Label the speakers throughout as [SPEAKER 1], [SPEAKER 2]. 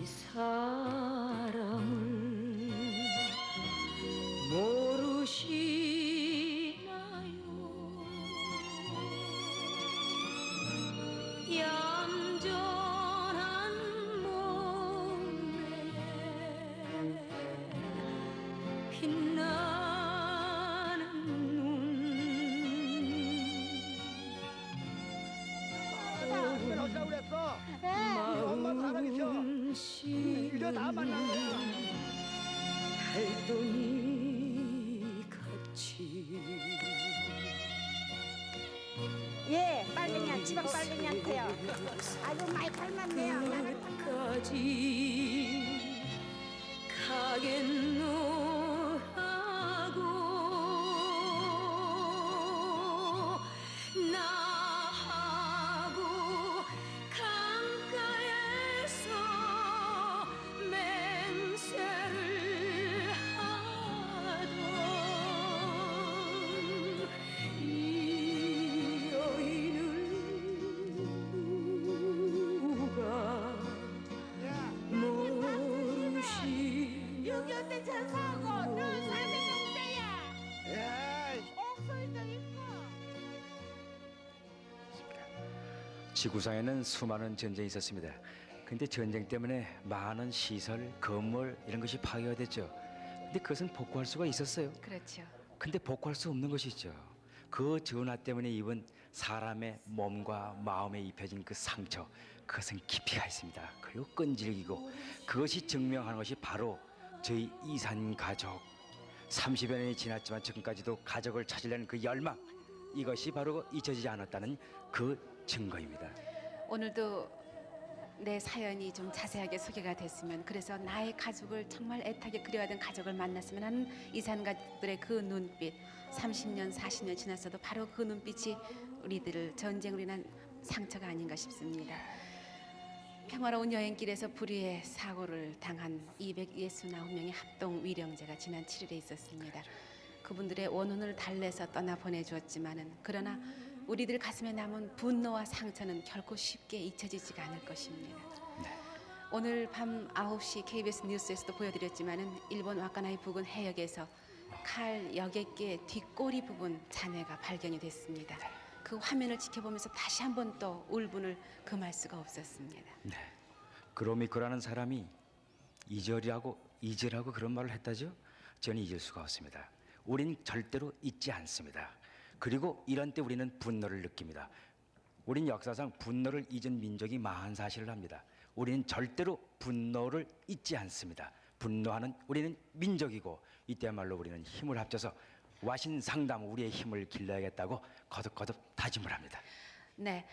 [SPEAKER 1] 사람을 모르시나요? 얌전한 몸매에 빛나는 눈.
[SPEAKER 2] 오시라고 그랬어. 엄마
[SPEAKER 1] 마음
[SPEAKER 2] 사랑이셔. 이제 다 만난 거야.
[SPEAKER 1] 달동이 같이
[SPEAKER 3] 예, 빨갱이 지방 빨갱이한테요. 아유 많이 닮았네요. 나를
[SPEAKER 1] 끝까지 가겠노 하고 나하고 강가에서 맹세를 하던 이 여인을 누가 모르시
[SPEAKER 3] 6.25때 전사하고 너 400명대야.
[SPEAKER 2] 에이.
[SPEAKER 3] 옥소리도 있고.
[SPEAKER 4] 지구상에는 수많은 전쟁이 있었습니다. 근데 전쟁 때문에 많은 시설, 건물 이런 것이 파괴가 됐죠. 근데 그것은 복구할 수가 있었어요.
[SPEAKER 5] 그렇죠.
[SPEAKER 4] 근데 복구할 수 없는 것이 있죠. 그 전화 때문에 입은 사람의 몸과 마음에 입혀진 그 상처, 그것은 깊이가 있습니다. 그리고 끈질기고 그것이 증명하는 것이 바로 저희 이산 가족. 30여 년이 지났지만 지금까지도 가족을 찾으려는 그 열망, 이것이 바로 잊혀지지 않았다는 그 증거입니다.
[SPEAKER 5] 오늘도 내 사연이 좀 자세하게 소개가 됐으면, 그래서 나의 가족을 정말 애타게 그리워하던 가족을 만났으면 하는 이산 가족들의 그 눈빛, 30년, 40년 지났어도 바로 그 눈빛이 우리들을 전쟁으로 인한 상처가 아닌가 싶습니다. 평화로운 여행길에서 불의의 사고를 당한 269명의 합동 위령제가 지난 7일에 있었습니다. 그분들의 원혼을 달래서 떠나보내주었지만은, 그러나 우리들 가슴에 남은 분노와 상처는 결코 쉽게 잊혀지지가 않을 것입니다. 오늘 밤 9시 KBS 뉴스에서도 보여드렸지만은, 일본 와카나이 부근 해역에서 칼 여객기의 뒷꼬리 부분 잔해가 발견이 됐습니다. 그 화면을 지켜보면서 다시 한번 또 울분을 금할 수가 없었습니다.
[SPEAKER 4] 네. 그로미코라는 사람이 잊으라고 그런 말을 했다죠. 저는 잊을 수가 없습니다. 우린 절대로 잊지 않습니다. 그리고 이런 때 우리는 분노를 느낍니다. 우린 역사상 분노를 잊은 민족이 만사실을 합니다. 우리는 절대로 분노를 잊지 않습니다. 분노하는 우리는 민족이고, 이때야말로 우리는 힘을 합쳐서 와신상담 우리의 힘을 길러야겠다고 거듭거듭 다짐을 합니다.
[SPEAKER 5] 네,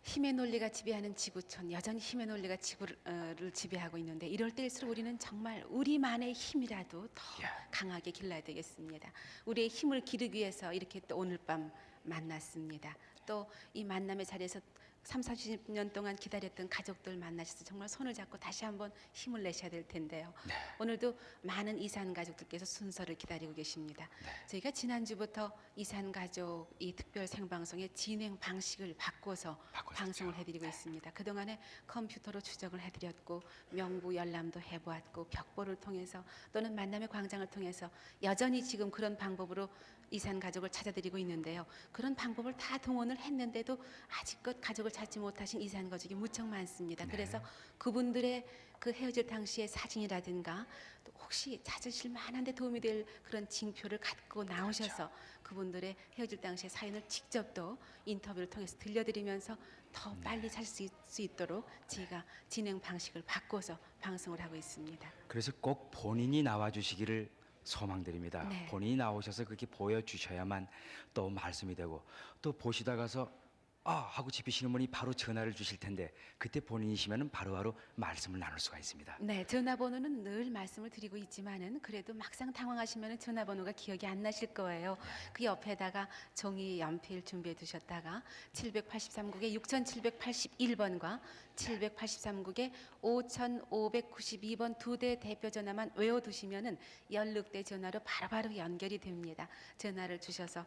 [SPEAKER 5] 힘의 논리가 지배하는 지구촌, 여전히 힘의 논리가 지구를 지배하고 있는데, 이럴 때일수록 우리는 정말 우리만의 힘이라도 더 강하게 길러야 되겠습니다. 우리의 힘을 기르기 위해서 이렇게 또 오늘 밤 만났습니다. 또 이 만남의 자리에서 30, 40년 동안 기다렸던 가족들 만나셔서 정말 손을 잡고 다시 한번 힘을 내셔야 될 텐데요. 오늘도 많은 이산 가족들께서 순서를 기다리고 계십니다. 저희가 지난주부터 이산 가족 이 특별 생방송의 진행 방식을 바꿔서 방송을 해드리고 있습니다. 그동안에 컴퓨터로 추적을 해드렸고, 명부 열람도 해보았고, 벽보를 통해서 또는 만남의 광장을 통해서 여전히 지금 그런 방법으로 이산 가족을 찾아드리고 있는데요. 그런 방법을 다 동원을 했는데도 아직껏 가족을 찾지 못하신 이산 가족이 무척 많습니다. 그래서 그분들의 그 헤어질 당시의 사진이라든가, 또 혹시 찾으실 만한데 도움이 될 그런 징표를 갖고 나오셔서 그분들의 헤어질 당시의 사연을 직접 또 인터뷰를 통해서 들려드리면서 더 빨리 찾을 수 있도록 저희가 진행 방식을 바꿔서 방송을 하고 있습니다.
[SPEAKER 4] 그래서 꼭 본인이 나와주시기를 소망드립니다.
[SPEAKER 5] 네.
[SPEAKER 4] 본인이 나오셔서 그렇게 보여주셔야만 또 말씀이 되고, 또 보시다가서 하고 집히시는 분이 바로 전화를 주실 텐데, 그때 본인이시면 바로바로 말씀을 나눌 수가 있습니다.
[SPEAKER 5] 네, 전화번호는 늘 말씀을 드리고 있지만은, 그래도 막상 당황하시면 전화번호가 기억이 안 나실 거예요. 그 옆에다가 종이 연필 준비해 두셨다가 783국에 6781번과 783국에 5592번 두 대 대표 전화만 외워두시면은 16대 전화로 바로바로 연결이 됩니다. 전화를 주셔서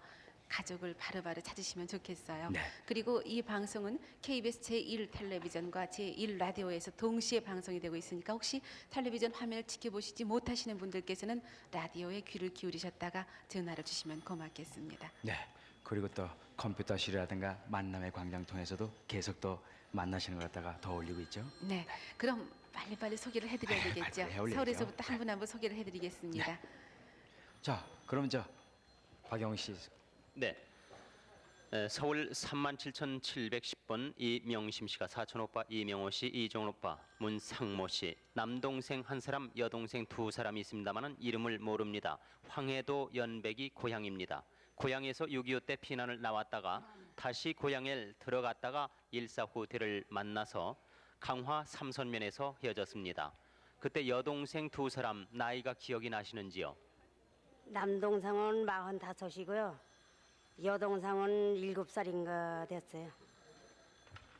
[SPEAKER 5] 가족을 바로바로 찾으시면 좋겠어요.
[SPEAKER 4] 네.
[SPEAKER 5] 그리고 이 방송은 KBS 제1 텔레비전과 제1 라디오에서 동시에 방송이 되고 있으니까 혹시 텔레비전 화면을 지켜보시지 못하시는 분들께서는 라디오에 귀를 기울이셨다가 전화를 주시면 고맙겠습니다.
[SPEAKER 4] 네. 그리고 또 컴퓨터실이라든가 만남의 광장 통해서도 계속 또 만나시는 걸 갖다가 더 올리고 있죠.
[SPEAKER 5] 네, 그럼 빨리빨리 소개를 해드려야 되겠죠.
[SPEAKER 4] 빨리빨리 해올려야죠.
[SPEAKER 5] 서울에서부터 한 분 한 분 소개를 해드리겠습니다.
[SPEAKER 4] 자, 그럼 저 박영웅 씨.
[SPEAKER 6] 네. 서울 37,710번 이명심 씨가 사촌 오빠 이명호 씨, 이종훈 오빠, 문상모 씨, 남동생 한 사람, 여동생 두 사람이 있습니다만은 이름을 모릅니다. 황해도 연백이 고향입니다. 고향에서 6.25 때 피난을 나왔다가 다시 고향에 들어갔다가 일사후퇴를 만나서 강화 삼선면에서 헤어졌습니다. 그때 여동생 두 사람 나이가 기억이 나시는지요?
[SPEAKER 7] 남동생은 45이고요. 여동생은 7살인가 됐어요.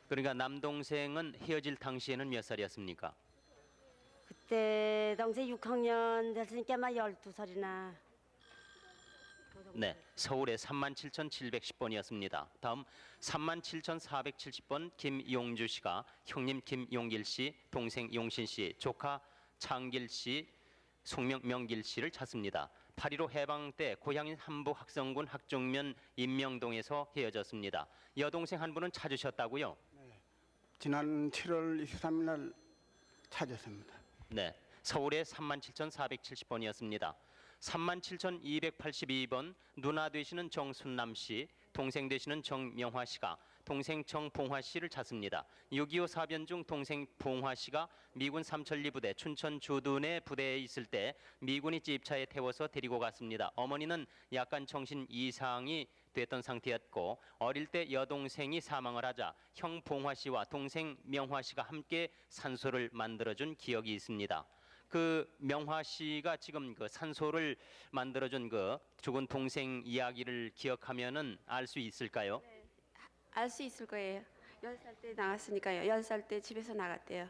[SPEAKER 6] 그러니까 남동생은 헤어질 당시에는 몇 살이었습니까?
[SPEAKER 7] 그때 당시 6학년 됐으니까 아마 12살이나.
[SPEAKER 6] 네, 서울의 37,710번이었습니다. 다음 37,470번 김용주 씨가 형님 김용길 씨, 동생 용신 씨, 조카 창길 씨, 송명 명길 씨를 찾습니다. 8.15 해방 때 고향인 함부 학성군 학종면 임명동에서 헤어졌습니다. 여동생 한 분은 찾으셨다고요?
[SPEAKER 2] 지난 7월 23일 날 찾았습니다.
[SPEAKER 6] 네, 서울의 37,470번이었습니다. 37,282번 누나 되시는 정순남 씨, 동생 되시는 정명화 씨가 동생 정봉화 씨를 찾습니다. 6.25 사변 중 동생 봉화 씨가 미군 삼천리 부대 춘천 주둔의 부대에 있을 때 미군이 집차에 태워서 데리고 갔습니다. 어머니는 약간 정신 이상이 됐던 상태였고 어릴 때 여동생이 사망을 하자 형 봉화 씨와 동생 명화 씨가 함께 산소를 만들어준 기억이 있습니다. 그 명화 씨가 지금 그 산소를 만들어준 그 죽은 동생 이야기를 기억하면은 알 수 있을까요?
[SPEAKER 8] 알 수 있을 거예요. 10살 때 나갔으니까요. 10살 때 집에서 나갔대요.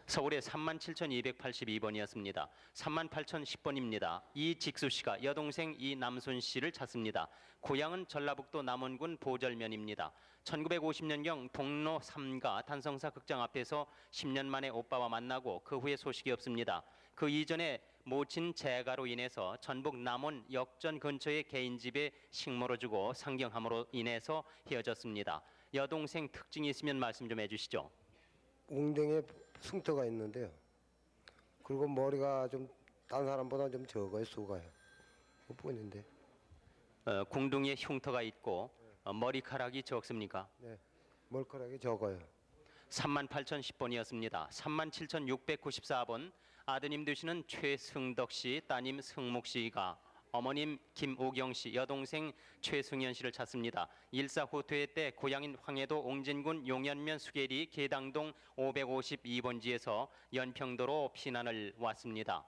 [SPEAKER 6] 서울의 37,282번이었습니다. 38,010번입니다. 이직수 씨가 여동생 이남순 씨를 찾습니다. 고향은 전라북도 남원군 보절면입니다. 1950년경 동로 3가 단성사 극장 앞에서 10년 만에 오빠와 만나고 그 후에 소식이 없습니다. 그 이전에 모친 재가로 인해서 전북 남원 역전 근처의 개인 집에 식모를 주고 상경함으로 인해서 헤어졌습니다. 여동생 특징이 있으면 말씀 좀 해주시죠.
[SPEAKER 9] 웅덩이에 숭터가 있는데요. 그리고 머리가 좀 다른 사람보다 좀 적어요, 쑥아요. 뿐인데.
[SPEAKER 6] 궁둥이에 흉터가 있고 머리카락이 적습니까?
[SPEAKER 9] 네, 머리카락이 적어요.
[SPEAKER 6] 38,010번이었습니다. 37,694번 아드님 되시는 최승덕 씨, 따님 승목 씨가 어머님 김오경 씨, 여동생 최승현 씨를 찾습니다. 일사후퇴 때 고향인 황해도 옹진군 용현면 수계리 계당동 552번지에서 연평도로 피난을 왔습니다.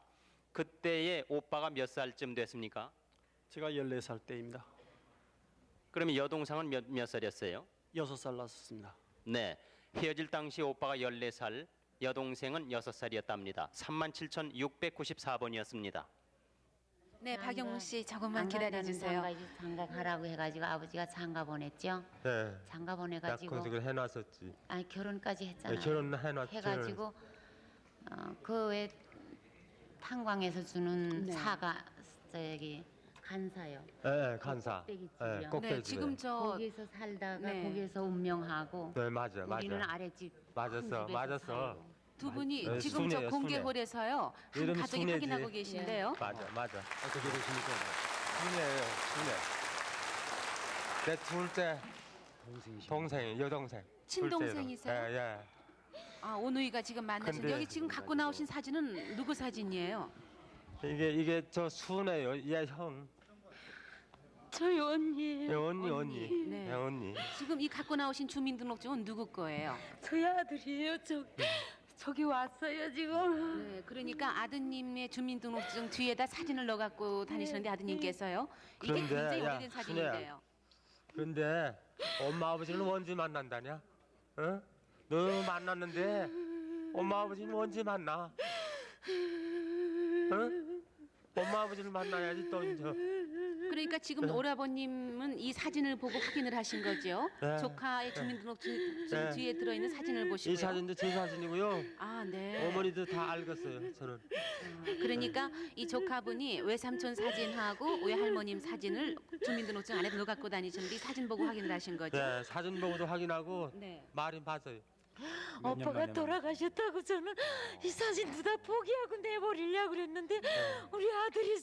[SPEAKER 6] 그때의 오빠가 몇 살쯤 됐습니까?
[SPEAKER 10] 제가 14살 때입니다.
[SPEAKER 6] 그러면 여동생은 몇 살이었어요?
[SPEAKER 10] 6살 났었습니다.
[SPEAKER 6] 네, 헤어질 당시 오빠가 14살, 여동생은 6살이었답니다. 37,694번이었습니다.
[SPEAKER 5] 네, 박영웅 씨 조금만 기다려 주세요.
[SPEAKER 11] 장가 가라고 해가지고 아버지가 장가 보냈죠.
[SPEAKER 12] 네.
[SPEAKER 11] 장가 보내가지고
[SPEAKER 12] 약혼식을 해놨었지.
[SPEAKER 11] 아니 결혼까지 했잖아요.
[SPEAKER 12] 네, 결혼해놨죠.
[SPEAKER 11] 해가지고 그 외 탄광에서 주는
[SPEAKER 5] 네.
[SPEAKER 11] 사과 저기 간사요.
[SPEAKER 12] 네, 간사.
[SPEAKER 11] 꼭대기
[SPEAKER 12] 네,
[SPEAKER 11] 집이요.
[SPEAKER 12] 꼭대기
[SPEAKER 5] 네, 지금 저
[SPEAKER 11] 거기에서 살다가
[SPEAKER 5] 네.
[SPEAKER 11] 거기에서 운명하고
[SPEAKER 12] 네, 맞아,
[SPEAKER 11] 우리는
[SPEAKER 12] 맞아.
[SPEAKER 11] 아랫집
[SPEAKER 12] 맞았어,
[SPEAKER 11] 큰 집에서
[SPEAKER 12] 맞았어.
[SPEAKER 11] 살고.
[SPEAKER 5] 두 분이
[SPEAKER 12] 네,
[SPEAKER 5] 지금 저
[SPEAKER 12] 순애예요,
[SPEAKER 5] 공개홀에서요 한
[SPEAKER 12] 이름이
[SPEAKER 5] 가족이
[SPEAKER 12] 순애지.
[SPEAKER 5] 확인하고 계신데요.
[SPEAKER 12] 맞아, 맞아. 어떻게 되십니까? 순이에요, 순이. 내 둘째 동생, 여동생.
[SPEAKER 5] 친동생이세요?
[SPEAKER 12] 둘째로. 예, 예.
[SPEAKER 5] 아, 오누이가 지금 만나신
[SPEAKER 12] 근데-
[SPEAKER 5] 여기 지금 갖고 나오신 사진은 누구 사진이에요?
[SPEAKER 12] 이게 저 순애요, 얘 형.
[SPEAKER 1] 저희 언니.
[SPEAKER 12] 예, 언니.
[SPEAKER 5] 네.
[SPEAKER 12] 예, 언니.
[SPEAKER 5] 지금 이 갖고 나오신 주민등록증은 누구 거예요?
[SPEAKER 1] 저희 아들이에요. 저기 왔어요 지금.
[SPEAKER 5] 네, 그러니까 아드님의 주민등록증 뒤에다 사진을 넣어 갖고 다니시는데 아드님께서요. 이게
[SPEAKER 12] 그런데,
[SPEAKER 5] 굉장히
[SPEAKER 12] 야,
[SPEAKER 5] 오래된
[SPEAKER 12] 순애야.
[SPEAKER 5] 사진인데요.
[SPEAKER 12] 그런데 엄마 아버지는 언제 만난다냐? 어? 너 만났는데 엄마 아버지는 언제 만나? 어? 엄마 아버지를 만나야지 또 이제.
[SPEAKER 5] 그러니까 지금 오라버님은 이 사진을 보고 확인을 하신 거죠?
[SPEAKER 12] 네.
[SPEAKER 5] 조카의 주민등록증
[SPEAKER 12] 네.
[SPEAKER 5] 뒤에 들어있는 사진을 보시고요.
[SPEAKER 12] 이 사진도 제 사진이고요.
[SPEAKER 5] 아, 네.
[SPEAKER 12] 어머니도 다 알겠어요. 저는.
[SPEAKER 5] 그러니까 이 조카분이 외삼촌 사진하고 외할머님 사진을 주민등록증 안에 넣어 갖고 다니시는데 이 사진 보고 확인을 하신 거죠?
[SPEAKER 12] 네, 사진 보고도 확인하고
[SPEAKER 5] 네.
[SPEAKER 12] 말이 맞아요.
[SPEAKER 1] 아빠가 돌아가셨다고 저는 이 사진 다 포기하고 내버리려고 그랬는데 우리 아들이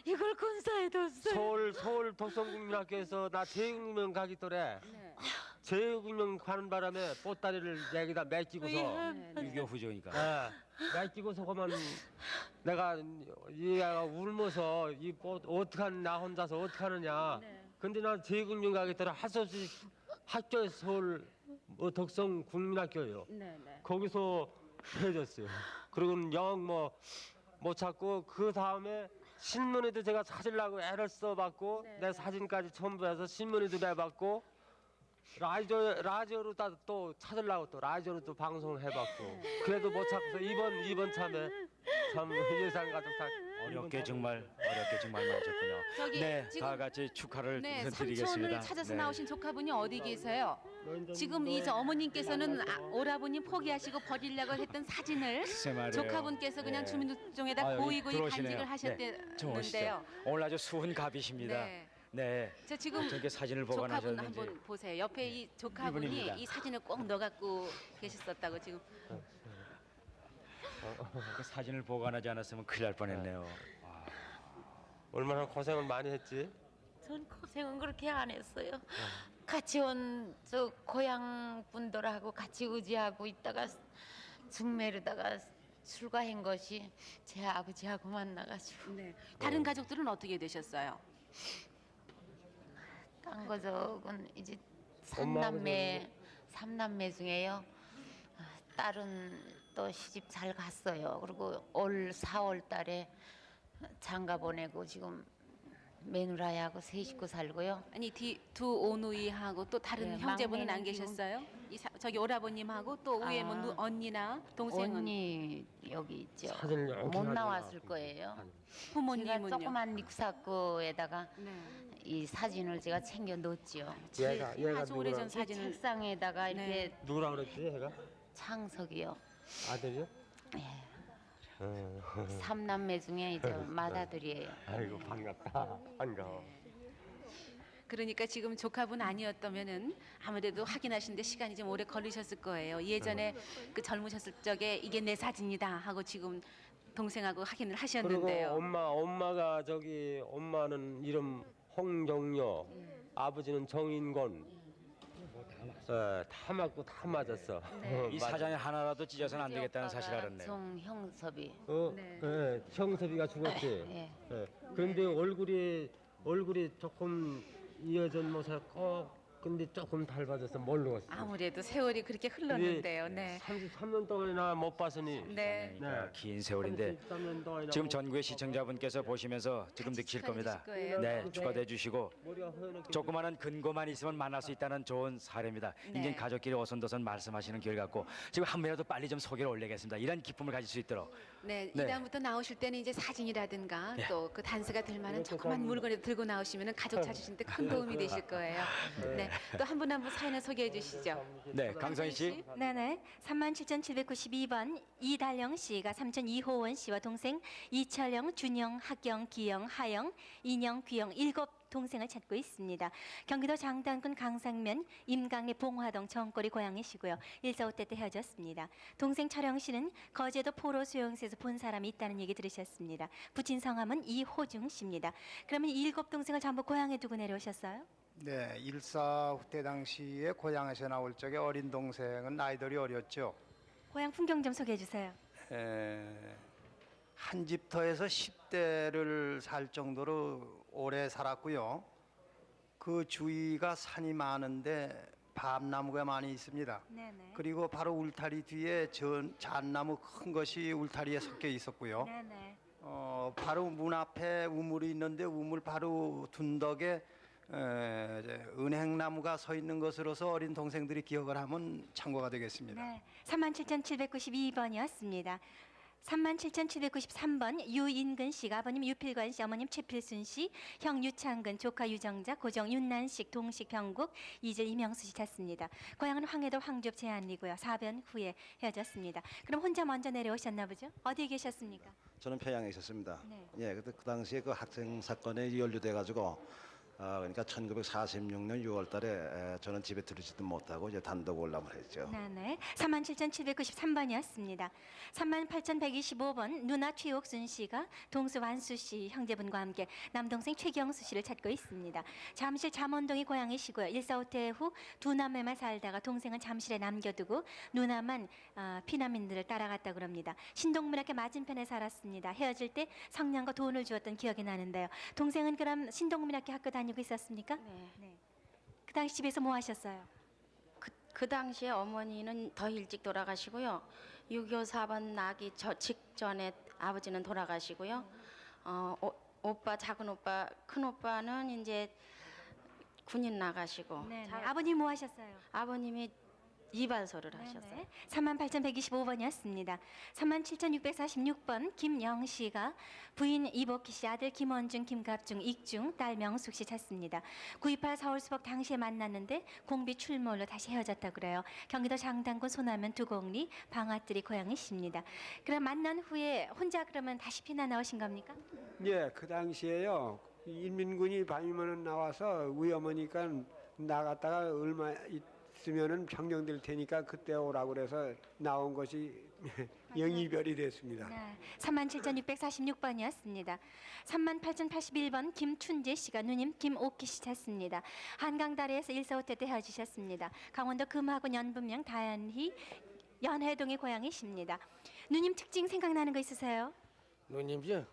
[SPEAKER 1] 이걸 건사해뒀어요.
[SPEAKER 12] 서울 독성국민학교에서 나 제육명 가기 또래
[SPEAKER 5] 네.
[SPEAKER 12] 제육명 가는 바람에 보따리를 여기다 맡기고서
[SPEAKER 4] 유교 후조니까.
[SPEAKER 12] 맡기고서 그만 내가 얘가 울면서 어떡하냐 나 혼자서 어떡하느냐. 근데 난 제육명 가기 또래 할 수 없이 학교에서 서울 독성국민학교예요. 거기서 해줬어요. 그리고 영 못 찾고 그 다음에 신문에도 제가 찾으려고 애를 써봤고 내 사진까지 첨부해서 신문에도 내봤고 라디오로 또 찾으려고 또 라디오로 또 방송을 해봤고 그래도 못 찾고서 이번 참에 참 예산가족 다
[SPEAKER 4] 어렵게 정말 많으셨군요.
[SPEAKER 5] 저기
[SPEAKER 4] 네,
[SPEAKER 5] 지금-
[SPEAKER 4] 다 같이 축하를
[SPEAKER 5] 네,
[SPEAKER 4] 우선
[SPEAKER 5] 삼촌을
[SPEAKER 4] 드리겠습니다.
[SPEAKER 5] 찾아서
[SPEAKER 4] 네.
[SPEAKER 5] 나오신 조카분이 어디 계세요? 지금 이 어머님께서는 오라버님 포기하시고 버리려고 했던 사진을
[SPEAKER 4] 글쎄 말이에요.
[SPEAKER 5] 조카분께서 그냥
[SPEAKER 4] 네.
[SPEAKER 5] 주민등록증에다
[SPEAKER 4] 아, 여기
[SPEAKER 5] 고이고이
[SPEAKER 4] 들어오시네요.
[SPEAKER 5] 간직을
[SPEAKER 4] 네, 좀 오시죠.
[SPEAKER 5] 하셨는데요.
[SPEAKER 4] 오늘 아주 수훈갑이십니다.
[SPEAKER 5] 네.
[SPEAKER 4] 네.
[SPEAKER 5] 저 지금
[SPEAKER 4] 어떻게 사진을
[SPEAKER 5] 조카분
[SPEAKER 4] 보관하셨는지.
[SPEAKER 5] 한번 보세요. 옆에 이 조카분이
[SPEAKER 4] 이분입니다.
[SPEAKER 5] 이 사진을 꼭 넣어 갖고 계셨었다고 지금.
[SPEAKER 4] 그 사진을 보관하지 않았으면 큰일 날 뻔했네요.
[SPEAKER 12] 얼마나 고생을 많이 했지.
[SPEAKER 1] 전 고생은 그렇게 안 했어요. 같이 온 저 고향 분들하고 같이 의지하고 있다가 중매르다가 출가한 것이 제 아버지하고 만나가지고.
[SPEAKER 5] 네. 다른 가족들은 어떻게 되셨어요?
[SPEAKER 1] 딴 가족은 이제
[SPEAKER 12] 엄마,
[SPEAKER 1] 삼남매 중에요. 딸은 또 시집 잘 갔어요. 그리고 올 4월 달에 장가 보내고 지금 며느라하고 세 식구 살고요.
[SPEAKER 5] 아니 두 오누이하고 또 다른
[SPEAKER 1] 네,
[SPEAKER 5] 형제분은 안
[SPEAKER 1] 막내는 지금-
[SPEAKER 5] 계셨어요? 저기 오라버님하고 또 위에 뭐
[SPEAKER 1] 아,
[SPEAKER 5] 언니나 동생은
[SPEAKER 1] 언니 여기 있죠.
[SPEAKER 12] 사진을 이렇게
[SPEAKER 1] 못
[SPEAKER 12] 하지
[SPEAKER 1] 나왔을
[SPEAKER 12] 마.
[SPEAKER 1] 거예요. 제가
[SPEAKER 5] 부모님은요?
[SPEAKER 1] 조그만 믹사코에다가
[SPEAKER 5] 네.
[SPEAKER 1] 이 사진을 제가 챙겨 넣었지요.
[SPEAKER 12] 얘가
[SPEAKER 5] 아주 오래전
[SPEAKER 12] 누구랑
[SPEAKER 5] 사진을
[SPEAKER 1] 책상에다가
[SPEAKER 5] 네.
[SPEAKER 1] 이렇게
[SPEAKER 12] 누구라 그랬지 얘가
[SPEAKER 1] 창석이요.
[SPEAKER 12] 아들이요?
[SPEAKER 1] 예.
[SPEAKER 12] 어.
[SPEAKER 1] 삼남매 중에 이제 맏아들이에요.
[SPEAKER 12] 아이고 반갑다. 반가워.
[SPEAKER 5] 그러니까 지금 조카분 아니었다면은 아무래도 확인하시는데 시간이 좀 오래 걸리셨을 거예요. 예전에 그 젊으셨을 적에 이게 내 사진이다 하고 지금 동생하고 확인을
[SPEAKER 12] 그리고
[SPEAKER 5] 하셨는데요.
[SPEAKER 12] 엄마가 엄마는 이름 홍정여, 아버지는 정인권. 다 맞고 다 맞았어.
[SPEAKER 4] 이 사장이 하나라도 찢어서는 안 되겠다는 사실 알았네요.
[SPEAKER 1] 송형섭이.
[SPEAKER 12] 형섭이가 죽었지.
[SPEAKER 1] 예.
[SPEAKER 12] 그런데 얼굴이 조금 이어진 모습 근데 조금 닮아져서 모르겠어.
[SPEAKER 5] 아무래도 세월이 그렇게 흘렀는데요. 네.
[SPEAKER 12] 33년 동안이나 못 봤으니.
[SPEAKER 5] 네.
[SPEAKER 4] 그러니까 긴 세월인데
[SPEAKER 12] 33년 동안이나
[SPEAKER 4] 지금
[SPEAKER 12] 못
[SPEAKER 4] 전국의 시청자분께서 보시면서 지금 느끼실 겁니다.
[SPEAKER 5] 축하해 주실 거예요.
[SPEAKER 4] 네, 축하해 주시고
[SPEAKER 12] 머리가 허옇게
[SPEAKER 4] 조그마한 근거만 있으면 만날 수 있다는 좋은 사례입니다.
[SPEAKER 5] 네.
[SPEAKER 4] 인생 가족끼리 오손도손 말씀하시는 길 같고 지금 한 번이라도 빨리 좀 소개를 올리겠습니다. 이런 기쁨을 가질 수 있도록.
[SPEAKER 5] 네,
[SPEAKER 4] 네.
[SPEAKER 5] 이다음부터 나오실 때는 이제 사진이라든가
[SPEAKER 4] 네.
[SPEAKER 5] 또 그 단서가 될 만한 조그만 물건을 들고 나오시면 가족 찾으시는데 큰 도움이 되실 거예요. 네, 또 한 분 한 분 사연을 소개해 주시죠.
[SPEAKER 4] 네, 강선희 씨.
[SPEAKER 13] 네네. 37,792번 이달영 씨가 삼촌 이호원 씨와 동생 이철영, 준영, 학경, 기영, 하영, 인영, 귀영 7 동생을 찾고 있습니다. 경기도 장단군 강상면 임강리 봉화동 정거리 고향이시고요. 145대 때 헤어졌습니다. 동생 철영 씨는 거제도 포로 수용소에서 본 사람이 있다는 얘기 들으셨습니다. 부친 성함은 이호중 씨입니다. 그러면 7 동생을 전부 고향에 두고 내려오셨어요?
[SPEAKER 14] 네, 일사 때 당시에 고향에서 나올 적에 어린 동생은 아이들이 어렸죠.
[SPEAKER 13] 고향 풍경 좀 소개해 주세요.
[SPEAKER 14] 한 집터에서 10대를 살 정도로 오래 살았고요. 그 주위가 산이 많은데 밤나무가 많이 있습니다.
[SPEAKER 13] 네네.
[SPEAKER 14] 그리고 바로 울타리 뒤에 잣나무 큰 것이 울타리에 섞여 있었고요.
[SPEAKER 13] 네네.
[SPEAKER 14] 바로 문 앞에 우물이 있는데 우물 바로 둔덕에 은행나무가 서 있는 것으로서 어린 동생들이 기억을 하면 참고가 되겠습니다.
[SPEAKER 13] 네, 37,792번이었습니다. 37,793번 유인근 씨가 아버님 유필관 씨, 어머님 최필순 씨, 형 유창근, 조카 유정자, 고정 윤난식, 동식 병국, 이제 이명수 씨 찾습니다. 고향은 황해도 황주읍 제안리고요. 4변 후에 헤어졌습니다. 그럼 혼자 먼저 내려오셨나 보죠? 어디에 계셨습니까?
[SPEAKER 15] 저는 평양에 있었습니다.
[SPEAKER 13] 네.
[SPEAKER 15] 예, 그때 그 당시에 그 학생 사건에 연루돼 가지고 그러니까 1946년 6월달에 저는 집에 들어지도 못하고 이제 단독 올라만 했죠.
[SPEAKER 13] 네네. 37,793번이었습니다. 38,125번 누나 최옥순 씨가 동수 완수 씨 형제분과 함께 남동생 최경수 씨를 찾고 있습니다. 잠실 잠원동이 고향이시고요. 일사후퇴 후 두 남매만 살다가 동생은 잠실에 남겨두고 누나만 피난민들을 따라갔다고 합니다. 신동문학교 맞은편에 살았습니다. 헤어질 때 성냥과 돈을 주었던 기억이 나는데요. 동생은 그럼 신동문학교 학교 다니고 있었습니까?
[SPEAKER 16] 네.
[SPEAKER 13] 그 당시 집에서 뭐 하셨어요?
[SPEAKER 16] 그 당시에 어머니는 더 일찍 돌아가시고요. 6.25 사번 나기 직전에 아버지는 돌아가시고요. 오빠, 작은 오빠, 큰 오빠는 이제 군인 나가시고.
[SPEAKER 13] 네. 아버님 뭐 하셨어요?
[SPEAKER 16] 아버님이 이발소를 하셨어요.
[SPEAKER 13] 38,125번이었습니다. 37,646번 김영 씨가 부인 이복희 씨, 아들 김원중, 김갑중, 익중, 딸 명숙 씨 찾습니다. 9.28 서울수복 당시에 만났는데 공비 출몰로 다시 헤어졌다고 그래요. 경기도 장당군 소나면 두곡리 방아뜰이 고향이십니다. 그럼 만난 후에 혼자 그러면 다시 피난 나오신 겁니까?
[SPEAKER 17] 예, 그 당시에요. 인민군이 밤이면 나와서 우리 어머니까 나갔다가 얼마 있으면은 병정될 테니까 그때 오라고 그래서 나온 것이 영이별이 됐습니다.
[SPEAKER 13] 네, 37,646번이었습니다. 38,081번 김춘재 씨가 누님 김옥희 씨 찾습니다. 한강다리에서 일사후퇴 때 헤어지셨습니다. 강원도 금화군 연분명 다연희 연회동의 고향이십니다. 누님 특징 생각나는 거 있으세요?
[SPEAKER 18] 누님이요?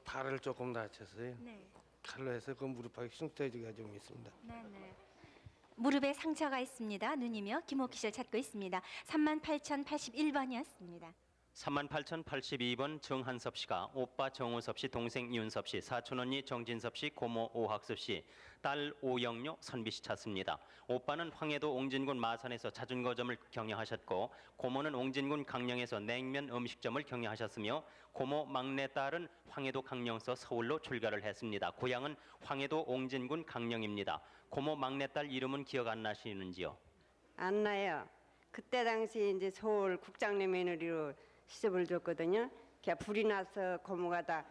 [SPEAKER 18] 발을 조금 다쳤어요.
[SPEAKER 13] 네.
[SPEAKER 18] 칼로 해서 그 무릎하기 흉터지가 좀 있습니다.
[SPEAKER 13] 네네. 무릎에 상처가 있습니다. 누님이요. 김옥희 씨를 찾고 있습니다. 38,081번이었습니다.
[SPEAKER 6] 38,082번 정한섭 씨가 오빠 정우섭 씨, 동생 이윤섭 씨, 사촌 언니 정진섭 씨, 고모 오학섭 씨, 딸 오영료, 선비 씨 찾습니다. 오빠는 황해도 옹진군 마산에서 자전거점을 경영하셨고 고모는 옹진군 강령에서 냉면 음식점을 경영하셨으며 고모 막내딸은 황해도 강령에서 서울로 출가를 했습니다. 고향은 황해도 옹진군 강령입니다. 고모 막내딸 이름은 기억 안 나시는지요?
[SPEAKER 19] 안 나요. 그때 당시 이제 서울 국장님 며느리로 시집을 줬거든요. 걔 불이 나서 고모가 다